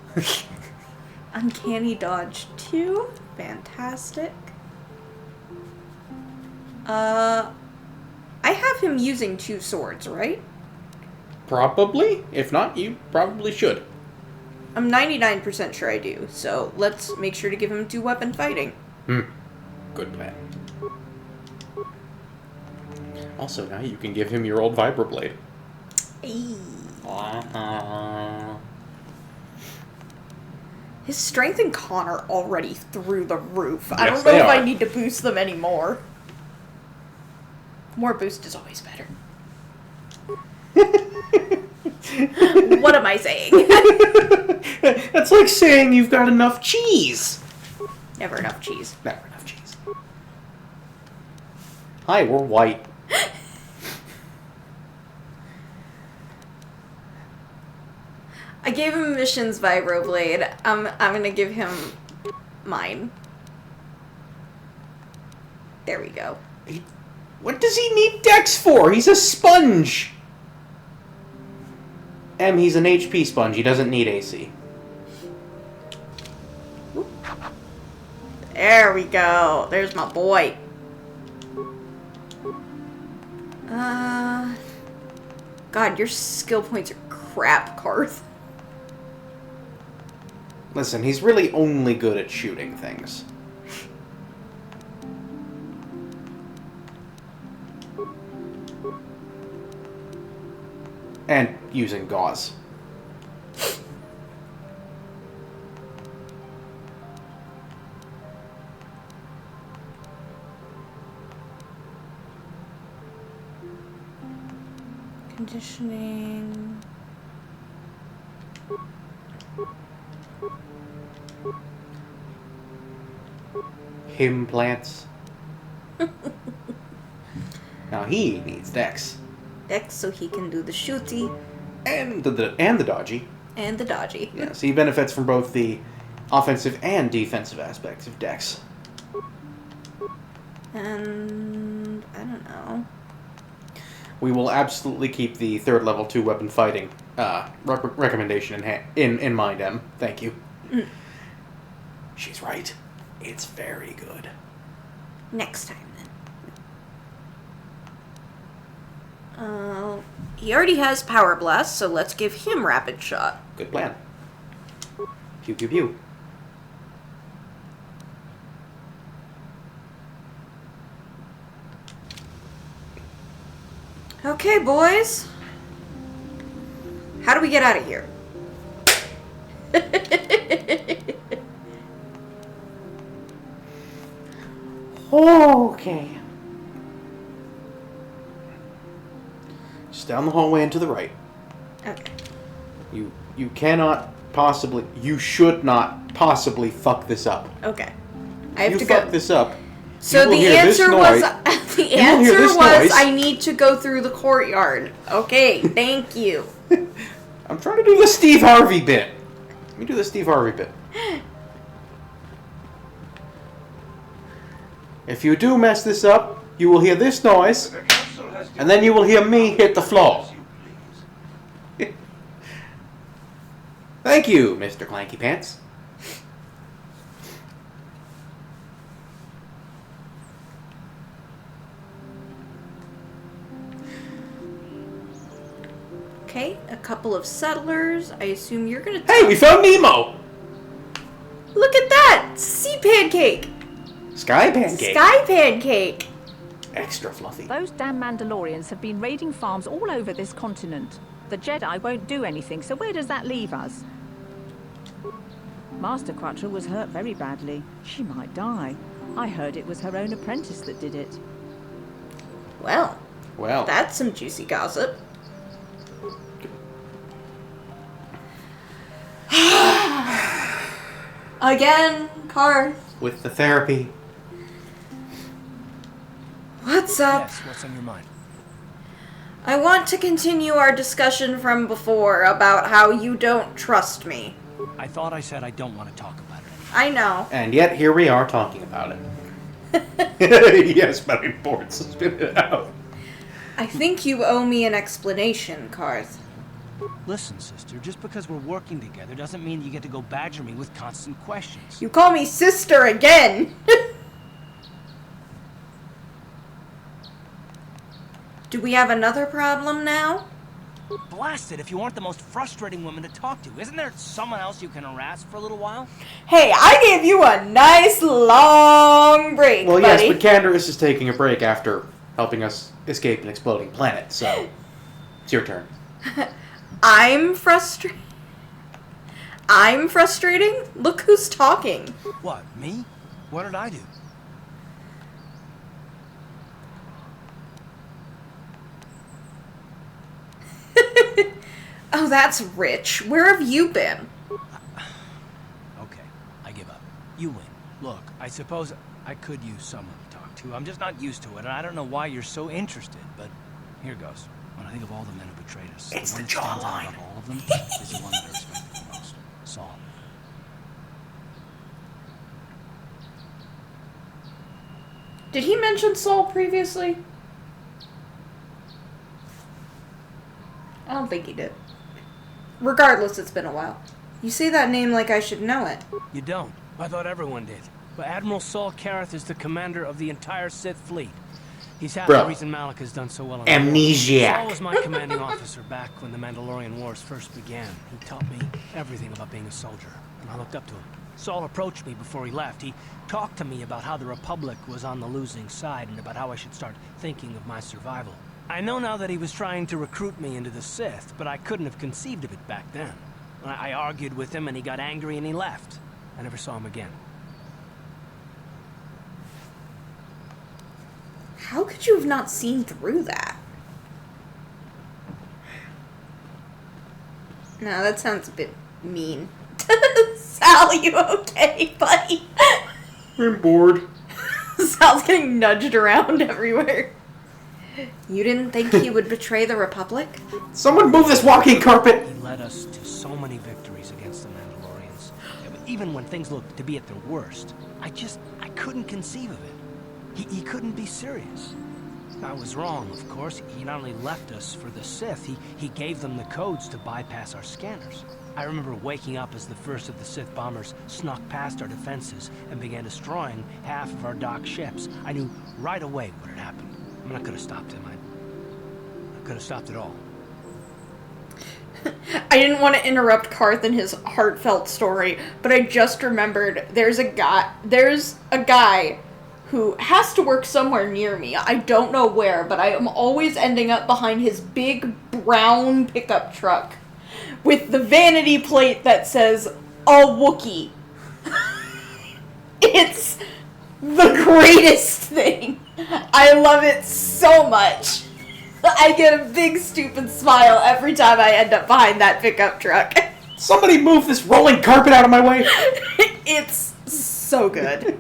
Uncanny dodge 2. Fantastic. I have him using 2 swords, right? Probably. If not, you probably should. I'm 99% sure I do, so let's make sure to give him 2 weapon fighting. Good plan. Also, now you can give him your old vibroblade. His strength and con are already through the roof. I Yes, don't know they if I are. need to boost them anymore. More boost is always better. What am I saying? That's like saying you've got enough cheese. Never enough cheese. Never enough cheese. Hi, we're white. I gave him Mission's Vibroblade. I'm gonna give him mine. There we go. What does he need Dex for? He's a sponge. He's an HP sponge. He doesn't need AC. There we go. There's my boy. God, your skill points are crap, Karth. Listen, he's really only good at shooting things. And using gauze. Conditioning. Implants. Now he needs Dex. Dex so he can do the shooty. And the dodgy. And the dodgy. Yes, he benefits from both the offensive and defensive aspects of Dex. And I don't know. We will absolutely keep the 3rd level 2 weapon fighting recommendation in mind, Em. Thank you. Mm. She's right. It's very good. Next time, then. He already has Power Blast, so let's give him Rapid Shot. Good plan. Pew pew pew. Okay, boys. How do we get out of here? Okay. Just down the hallway and to the right. Okay. You cannot possibly, you should not possibly fuck this up. Okay. I have if to you go. fuck this up, So the answer was I need to go through the courtyard. Okay, thank you. I'm trying to do the Steve Harvey bit. Let me do the Steve Harvey bit. If you do mess this up, you will hear this noise, and then you will hear me hit the floor. Thank you, Mr. Clanky Pants. Okay, a couple of settlers. I assume you're gonna. Hey, we found Nemo! Look at that! Sea pancake! Sky pancake. Sky pancake! Extra fluffy. Those damn Mandalorians have been raiding farms all over this continent. The Jedi won't do anything, so where does that leave us? Master Quattro was hurt very badly. She might die. I heard it was her own apprentice that did it. Well, Well, that's some juicy gossip. Again, Karth. with the therapy. What's up? Yes, what's on your mind? I want to continue our discussion from before about how you don't trust me. I thought I said I don't want to talk about it. I know. And yet, here we are talking about it. Yes, very bored, so spit it out. I think you owe me an explanation, Karth. Listen, sister, just because we're working together doesn't mean you get to go badger me with constant questions. You call me sister again! Do we have another problem now? Blast it, if you aren't the most frustrating woman to talk to, isn't there someone else you can harass for a little while? Hey, I gave you a nice long break, Well, buddy. yes, but Candace is taking a break after helping us escape an exploding planet, so it's your turn. I'm frustrating? Look who's talking. What, me? What did I do? Oh, that's rich. Where have you been? Okay, I give up. You win. Look, I suppose I could use someone to talk to. I'm just not used to it, and I don't know why you're so interested, but here goes. When I think of all the men who betrayed us, It's the one the that stands out jawline. above all of them is the one that I respected the most. Saul. Did he mention Saul previously? I don't think he did. Regardless, it's been a while. You say that name like I should know it. You don't. I thought everyone did. But Admiral Saul Kareth is the commander of the entire Sith fleet. He's half the reason Malak has done so well in the war. Amnesiac. Saul was my commanding officer back when the Mandalorian Wars first began. He taught me everything about being a soldier, and I looked up to him. Saul approached me before he left. He talked to me about how the Republic was on the losing side and about how I should start thinking of my survival. I know now that he was trying to recruit me into the Sith, but I couldn't have conceived of it back then. I argued with him and he got angry and he left. I never saw him again. How could you have not seen through that? No, that sounds a bit mean. Sal, you okay, buddy? I'm bored. Sal's getting nudged around everywhere. You didn't think he would betray the Republic? Someone move this walking carpet! He led us to so many victories against the Mandalorians. Even when things looked to be at their worst, I couldn't conceive of it. He couldn't be serious. I was wrong, of course. He not only left us for the Sith, he gave them the codes to bypass our scanners. I remember waking up as the first of the Sith bombers snuck past our defenses and began destroying half of our docked ships. I knew right away what had happened. I mean, I could have stopped him. I could have stopped it all. I didn't want to interrupt Karth in his heartfelt story, but I just remembered there's a guy who has to work somewhere near me. I don't know where, but I am always ending up behind his big brown pickup truck with the vanity plate that says, "A Wookiee." It's the greatest thing. I love it so much. I get a big stupid smile every time I end up behind that pickup truck. Somebody move this rolling carpet out of my way! It's so good.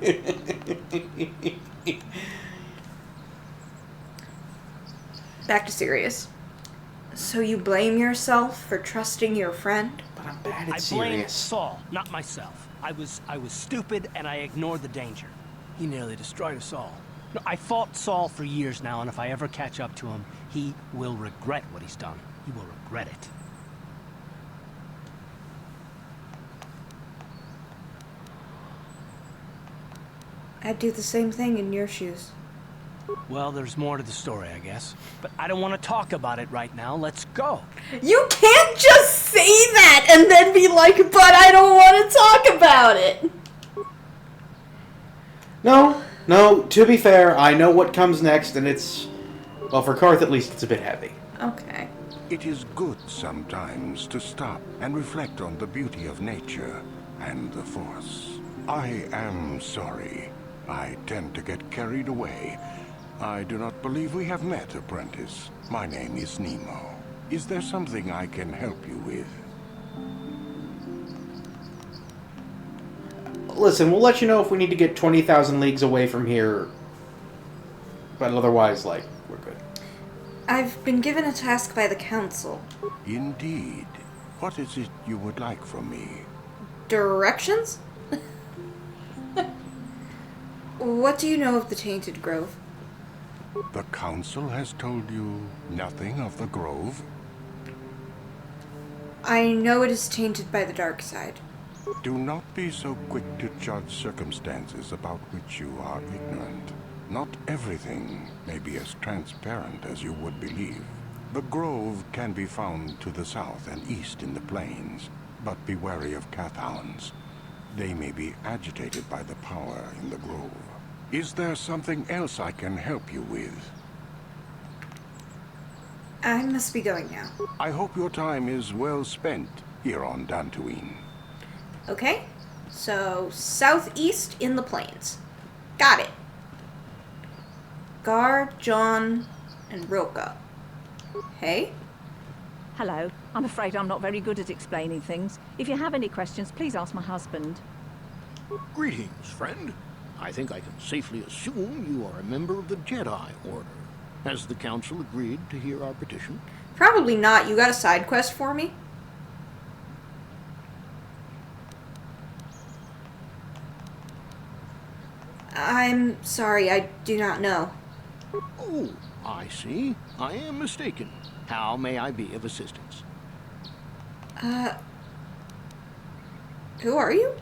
Back to serious. So you blame yourself for trusting your friend? But I'm bad at I blamed Saul, not myself. I was stupid and I ignored the danger. He nearly destroyed us all. No, I fought Saul for years now, and if I ever catch up to him, he will regret what he's done. He will regret it. I'd do the same thing in your shoes. Well, there's more to the story, I guess. But I don't want to talk about it right now. Let's go. You can't just say that and then be like, but I don't want to talk about it. No, to be fair, I know what comes next, and it's... Well, for Karth at least, it's a bit heavy. Okay. It is good sometimes to stop and reflect on the beauty of nature and the Force. I am sorry. I tend to get carried away. I do not believe we have met, apprentice. My name is Nemo. Is there something I can help you with? Listen, we'll let you know if we need to get 20,000 leagues away from here. But otherwise, like, we're good. I've been given a task by the Council. Indeed. What is it you would like from me? Directions? What do you know of the Tainted Grove? The Council has told you nothing of the Grove? I know it is tainted by the dark side. Do not be so quick to judge circumstances about which you are ignorant. Not everything may be as transparent as you would believe. The Grove can be found to the south and east in the plains, but be wary of Cathounds. They may be agitated by the power in the Grove. Is there something else I can help you with? I must be going now. I hope your time is well spent here on Dantooine. Okay, so southeast in the plains. Got it. Gar, John, and Roka. Hey? Hello. I'm afraid I'm not very good at explaining things. If you have any questions, please ask my husband. Greetings, friend. I think I can safely assume you are a member of the Jedi Order. Has the Council agreed to hear our petition? Probably not. You got a side quest for me? I'm sorry, I do not know. Oh, I see. I am mistaken. How may I be of assistance? Who are you?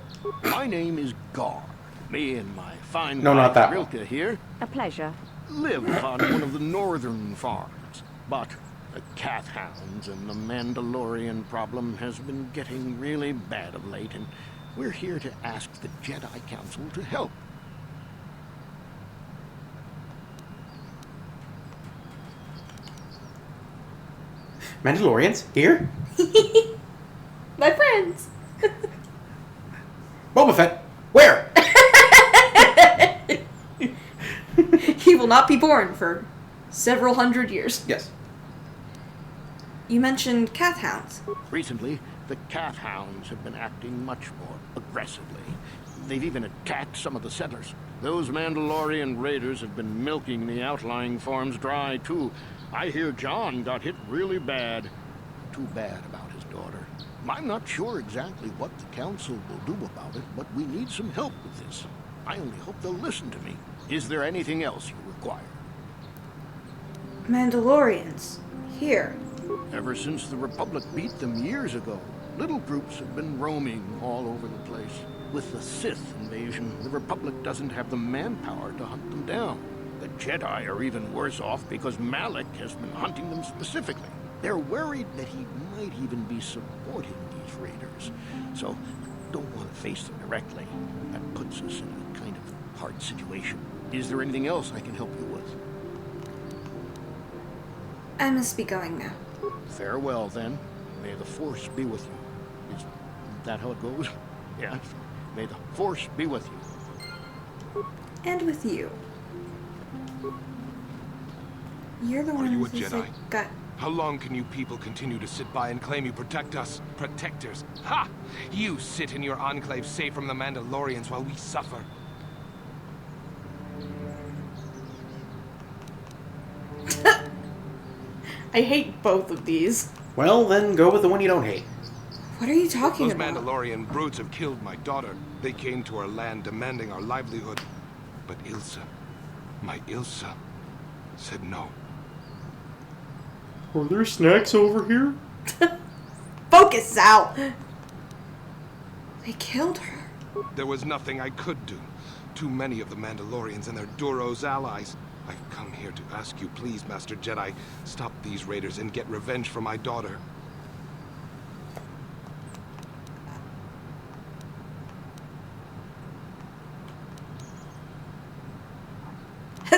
My name is Gar. Me and my fine No, not wife, that one. Rilke here, A pleasure. live on one of the northern farms. But the Kath Hounds and the Mandalorian problem has been getting really bad of late, and we're here to ask the Jedi Council to help. Mandalorians? Here? My friends. Boba Fett? Where? He will not be born for several hundred years. Yes. You mentioned Kath Hounds. Recently, the Kath Hounds have been acting much more aggressively. They've even attacked some of the settlers. Those Mandalorian raiders have been milking the outlying farms dry, too. I hear John got hit really bad. Too bad about his daughter. I'm not sure exactly what the council will do about it, but we need some help with this. I only hope they'll listen to me. Is there anything else you require? Mandalorians. Here. Ever since the Republic beat them years ago, little groups have been roaming all over the place. With the Sith invasion, the Republic doesn't have the manpower to hunt them down. The Jedi are even worse off because Malik has been hunting them specifically. They're worried that he might even be supporting these raiders. So, don't want to face them directly. That puts us in a kind of hard situation. Is there anything else I can help you with? I must be going now. Farewell, then. May the Force be with you. Is that how it goes? Yes. May the Force be with you. And with you. You're the one Are you who a thinks Jedi? I got... How long can you people continue to sit by and claim you protect us? Protectors. Ha! You sit in your enclave safe from the Mandalorians while we suffer. I hate both of these. Well, then go with the one you don't hate. What are you talking Those about? Mandalorian brutes have killed my daughter. They came to our land demanding our livelihood. But Ilsa, my Ilsa, said no. Are there snacks over here? Focus, Sal! They killed her. There was nothing I could do. Too many of the Mandalorians and their Duros allies. I've come here to ask you, please, Master Jedi, stop these raiders and get revenge for my daughter.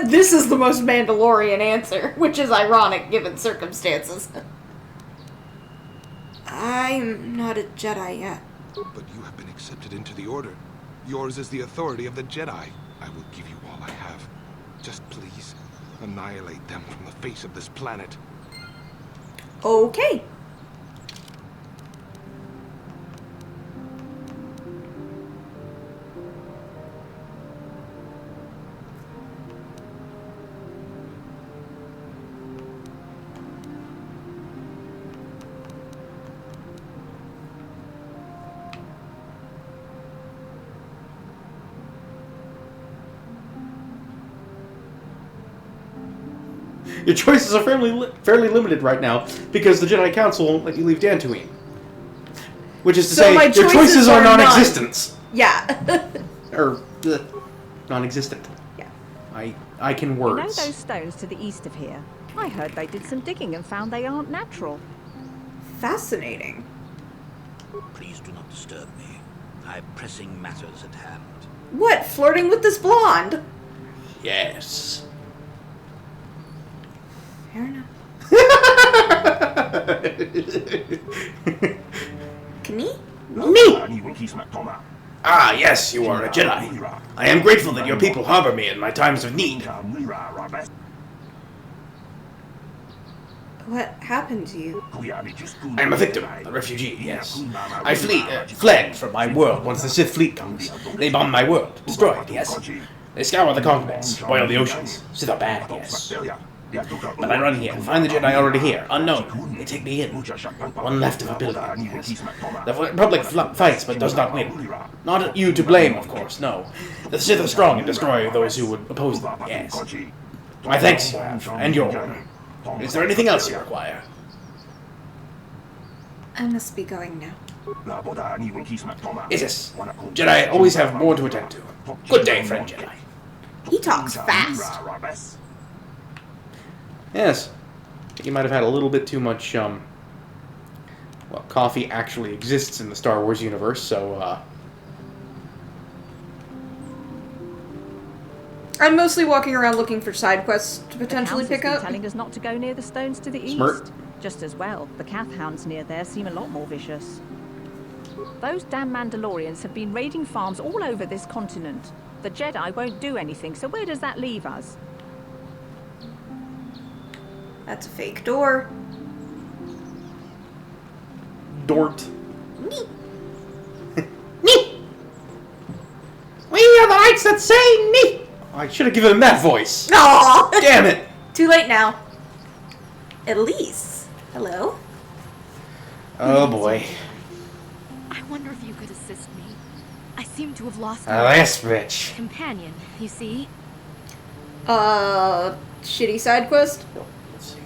This is the most Mandalorian answer, which is ironic given circumstances. I'm not a Jedi yet. But you have been accepted into the Order. Yours is the authority of the Jedi. I will give you all I have. Just please, annihilate them from the face of this planet. Okay. Your choices are fairly limited right now because the Jedi Council won't let you leave Dantooine. Which is to say, your choices are non-existent. Yeah. Or, non-existent. Yeah. I can You know words. those stones to the east of here? I heard they did some digging and found they aren't natural. Fascinating. Please do not disturb me. I have pressing matters at hand. What, flirting with this blonde? Yes. Fair enough. Me? Ah, yes, you are a Jedi. I am grateful that your people harbor me in my times of need. What happened to you? I am a victim, a refugee, yes. I fled from my world once the Sith fleet comes. They bomb my world, destroy it, yes. They scour the continents, boil the oceans. Sith are bad, yes. But I run here, find the Jedi already here, unknown. They take me in. One left of a billion, yes. The Republic fights, but does not win. Not you to blame, of course, no. The Sith are strong and destroy those who would oppose them, yes. My thanks you have, and your order. Is there anything else you require? I must be going now. Yes, Jedi always have more to attend to. Good day, friend Jedi. He talks fast. Yes. He might have had a little bit too much, well, coffee actually exists in the Star Wars universe, so, I'm mostly walking around looking for side quests to potentially pick up. Telling us not to go near the stones to the east. Just as well, the Cath hounds near there seem a lot more vicious. Those damn Mandalorians have been raiding farms all over this continent. The Jedi won't do anything, so where does that leave us? That's a fake door. Dort. Me! We are the knights that say me! I should have given him that voice. Aww! Damn it! Too late now. Elise. Hello? Oh boy. I wonder if you could assist me. I seem to have lost This bitch. companion, you see? Shitty side quest? Let's see.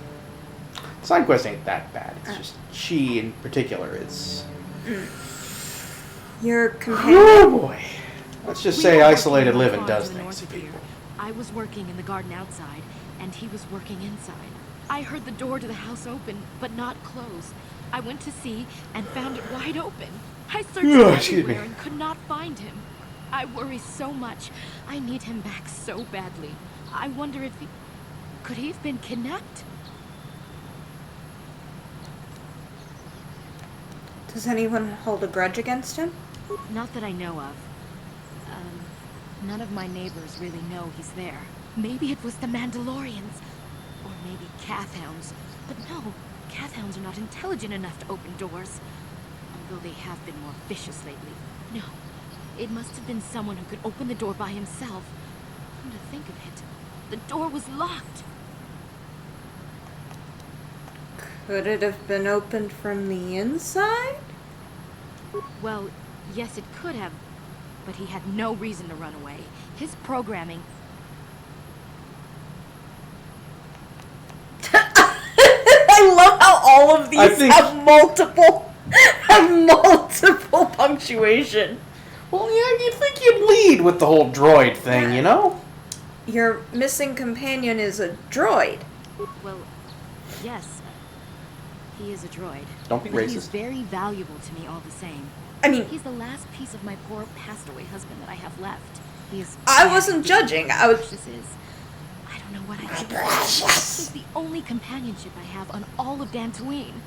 Side quest ain't that bad. It's just she in particular is. Your companion? Oh boy. Let's just say isolated living does things to people. I was working in the garden outside, and he was working inside. I heard the door to the house open, but not close. I went to see and found it wide open. I searched everywhere and could not find him. I worry so much. I need him back so badly. I wonder if he... Could he have been kidnapped? Does anyone hold a grudge against him? Not that I know of. None of my neighbors really know he's there. Maybe it was the Mandalorians. Or maybe Cath hounds. But no, Cath hounds are not intelligent enough to open doors. Although they have been more vicious lately. No, it must have been someone who could open the door by himself. Come to think of it, the door was locked. Could it have been opened from the inside? Well, yes it could have. But he had no reason to run away. His programming... I love how all of these have multiple punctuation. Well, yeah, you'd think you'd lead with the whole droid thing, you know? Your missing companion is a droid. Well, yes. He is a droid. Don't be but racist. He's very valuable to me all the same. I mean... He's the last piece of my poor passed-away husband that I have left. I wasn't judging. I was... I don't know what I could do. He's the only companionship I have on all of Dantooine.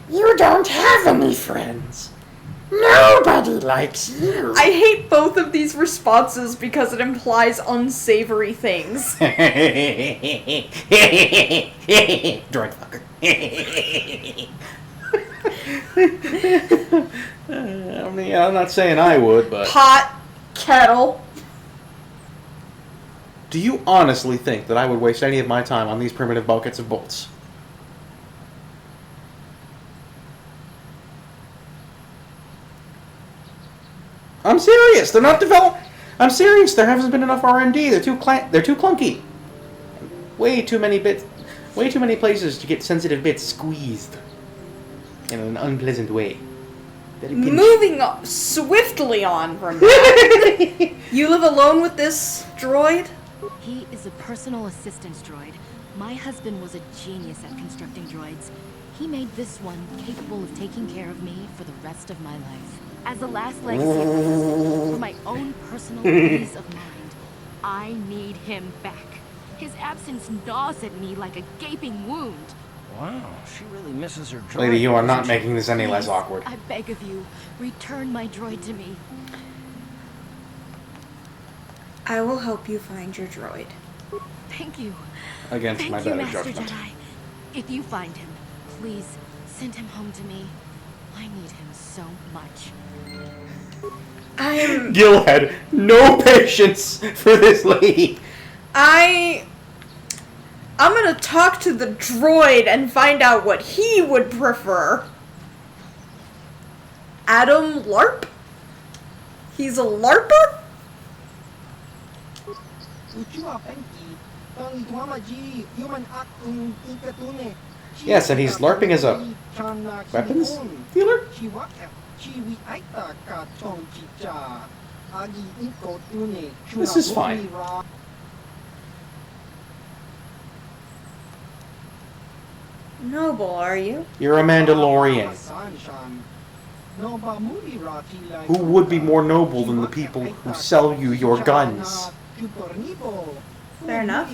You don't have any friends. Nobody likes you. I hate both of these responses because it implies unsavory things. Droid fucker. I mean, I'm not saying I would, but... Pot, kettle. Do you honestly think that I would waste any of my time on these primitive buckets of bolts? I'm serious. They're not developed. I'm serious. There hasn't been enough R&D. They're too clunky. Way too many bits. Way too many places to get sensitive bits squeezed in an unpleasant way. Moving swiftly on from that. You live alone with this droid? He is a personal assistance droid. My husband was a genius at constructing droids. He made this one capable of taking care of me for the rest of my life. As a last legacy of my husband, for my own personal peace of mind, I need him back. His absence gnaws at me like a gaping wound. Wow, she really misses her droid. Lady, you are not making this any less awkward. I beg of you, return my droid to me. I will help you find your droid. Thank you. Against Thank my you, better Master judgment. Jedi. If you find him, please send him home to me. I need him so much. Gil had no patience for this lady. I'm gonna talk to the droid and find out what he would prefer. Adam LARP? He's a LARPer? Yes, and he's LARPing as a weapons dealer? This is fine. Noble, are you? You're a Mandalorian. Who would be more noble than the people who sell you your guns? Fair enough.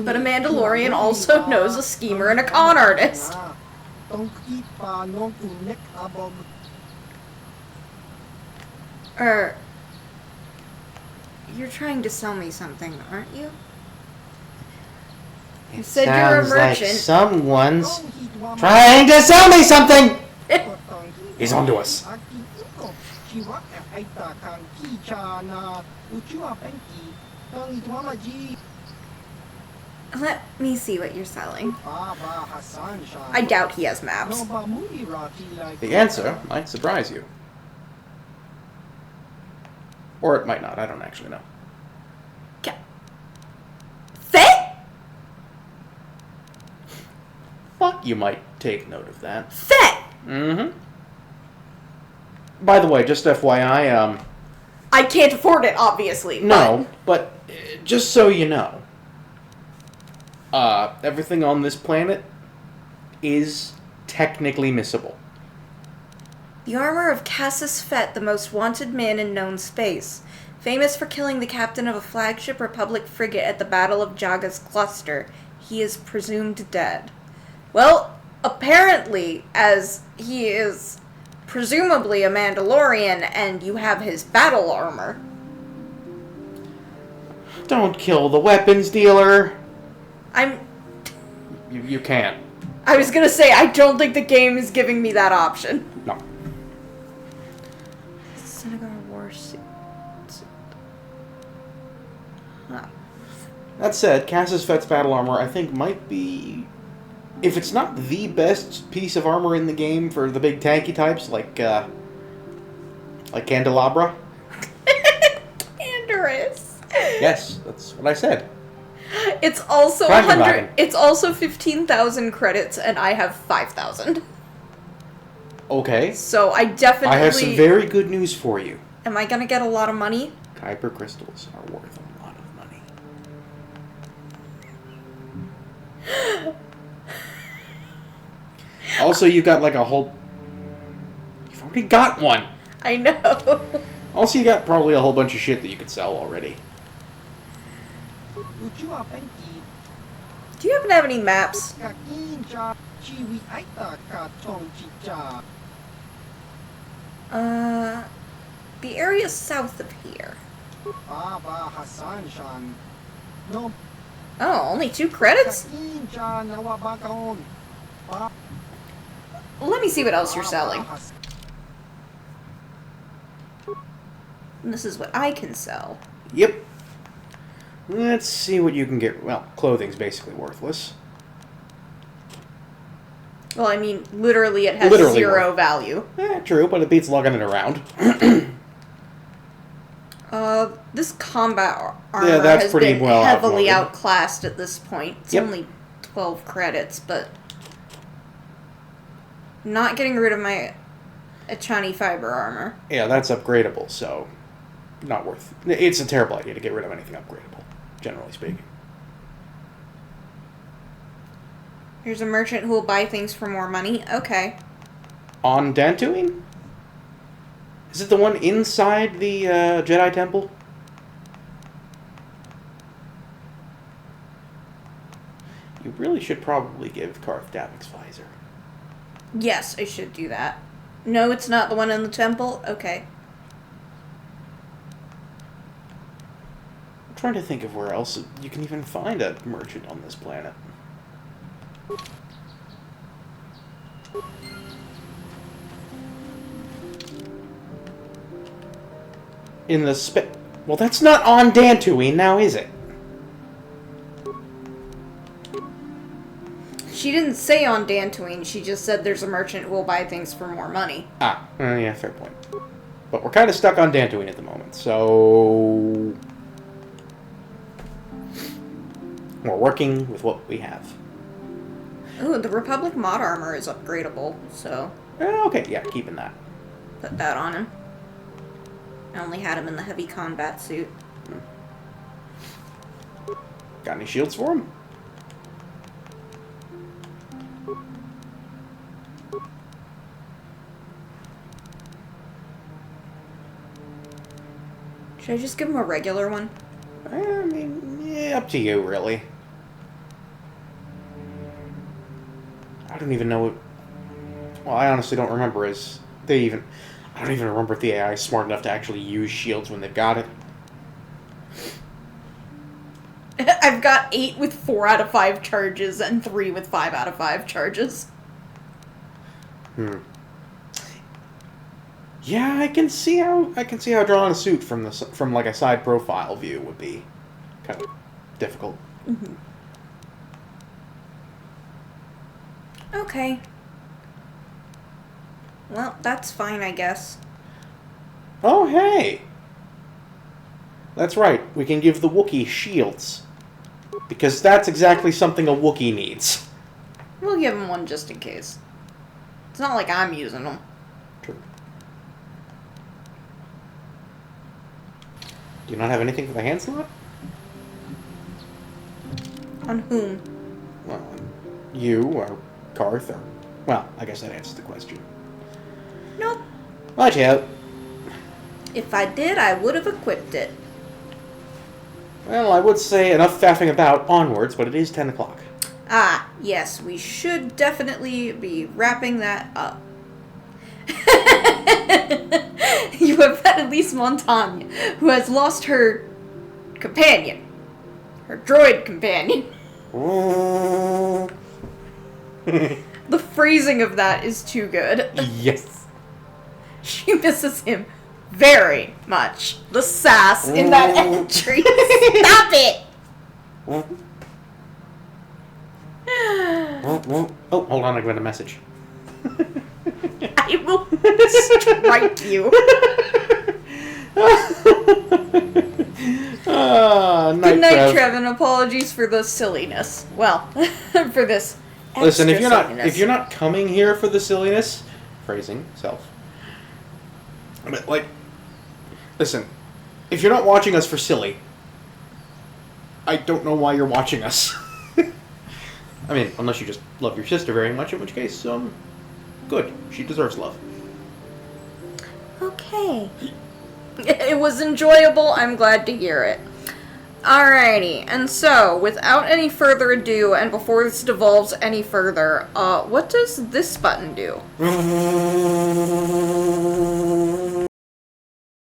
But a Mandalorian also knows a schemer and a con artist. You're trying to sell me something, aren't you? You said you're a merchant. Like someone's trying to sell me something! He's onto us. Let me see what you're selling. I doubt he has maps. The answer might surprise you. Or it might not, I don't actually know. Fett? Fuck, you might take note of that. Fett! Mm-hmm. By the way, just FYI, I can't afford it, obviously. No, but just so you know, everything on this planet is technically missable. The armor of Cassus Fett, the most wanted man in known space. Famous for killing the captain of a flagship Republic frigate at the Battle of Jaga's Cluster, he is presumed dead. Well, apparently, as he is presumably a Mandalorian and you have his battle armor. Don't kill the weapons dealer. You can't. I was gonna say, I don't think the game is giving me that option. No. Senegar War Suit. Huh. That said, Cassus Fett's battle armor, I think, might be, if it's not the best piece of armor in the game for the big tanky types, like Candelabra. Canderous. Yes, that's what I said. It's also Kragenwagen. It's also 15,000 credits, and I have 5,000. Okay. So I definitely. I have some very good news for you. Am I gonna get a lot of money? Kyber crystals are worth a lot of money. Also, you got like a whole. You've already got one. I know. Also, you got probably a whole bunch of shit that you could sell already. Do you happen to have any maps? The area south of here. Oh, only 2 credits? Let me see what else you're selling. And this is what I can sell. Yep. Let's see what you can get. Well, clothing's basically worthless. Well, I mean, literally it has zero value. True, but it beats lugging it around. This combat armor that's has pretty been well heavily outmoded. outclassed at this point. It's only 12 credits, but not getting rid of my Achani fiber armor. Yeah, that's upgradable, so not worth. It's a terrible idea to get rid of anything upgradable, generally speaking. Here's a merchant who will buy things for more money. Okay. On Dantooine? Is it the one inside the Jedi Temple? You really should probably give Karth Davik's visor. Yes, I should do that. No, it's not the one in the temple? Okay. I'm trying to think of where else you can even find a merchant on this planet. In the well, that's not on Dantooine now, is it? She didn't say on Dantooine, she just said there's a merchant who will buy things for more money. Ah, yeah, fair point. But we're kind of stuck on Dantooine at the moment, so... we're working with what we have. Ooh, the Republic mod armor is upgradable, so... Okay, yeah, keeping that. Put that on him. I only had him in the heavy combat suit. Got any shields for him? Should I just give him a regular one? I mean, yeah, up to you, really. I don't even know what... well, I honestly don't remember I don't even remember if the AI is smart enough to actually use shields when they've got it. I've got 8 with 4 out of 5 charges and 3 with 5 out of 5 charges. Yeah, I can see how drawing a suit from like a side profile view would be kind of difficult. Mm-hmm. Okay. Well, that's fine, I guess. Oh, hey! That's right, we can give the Wookiee shields. Because that's exactly something a Wookiee needs. We'll give him one just in case. It's not like I'm using them. True. Do you not have anything for the hand slot? On whom? Well, on you, or Karth, or... well, I guess that answers the question. Nope. Watch out. If I did, I would have equipped it. Well, I would say enough faffing about onwards, but it is 10 o'clock. Ah, yes, we should definitely be wrapping that up. You have met Elise Montagne, who has lost her companion. Her droid companion. The phrasing of that is too good. Yes. She misses him very much. The sass in that entry. Stop it! Oh, hold on, I got a message. I will strike you. Good night, Trev, and apologies for the silliness. Well, for this extra Listen, silliness. if you're not coming here for the silliness, phrasing self. But like, listen, if you're not watching us for silly, I don't know why you're watching us. I mean, unless you just love your sister very much, in which case, good. She deserves love. Okay. It was enjoyable. I'm glad to hear it. Alrighty, and so, without any further ado, and before this devolves any further, what does this button do?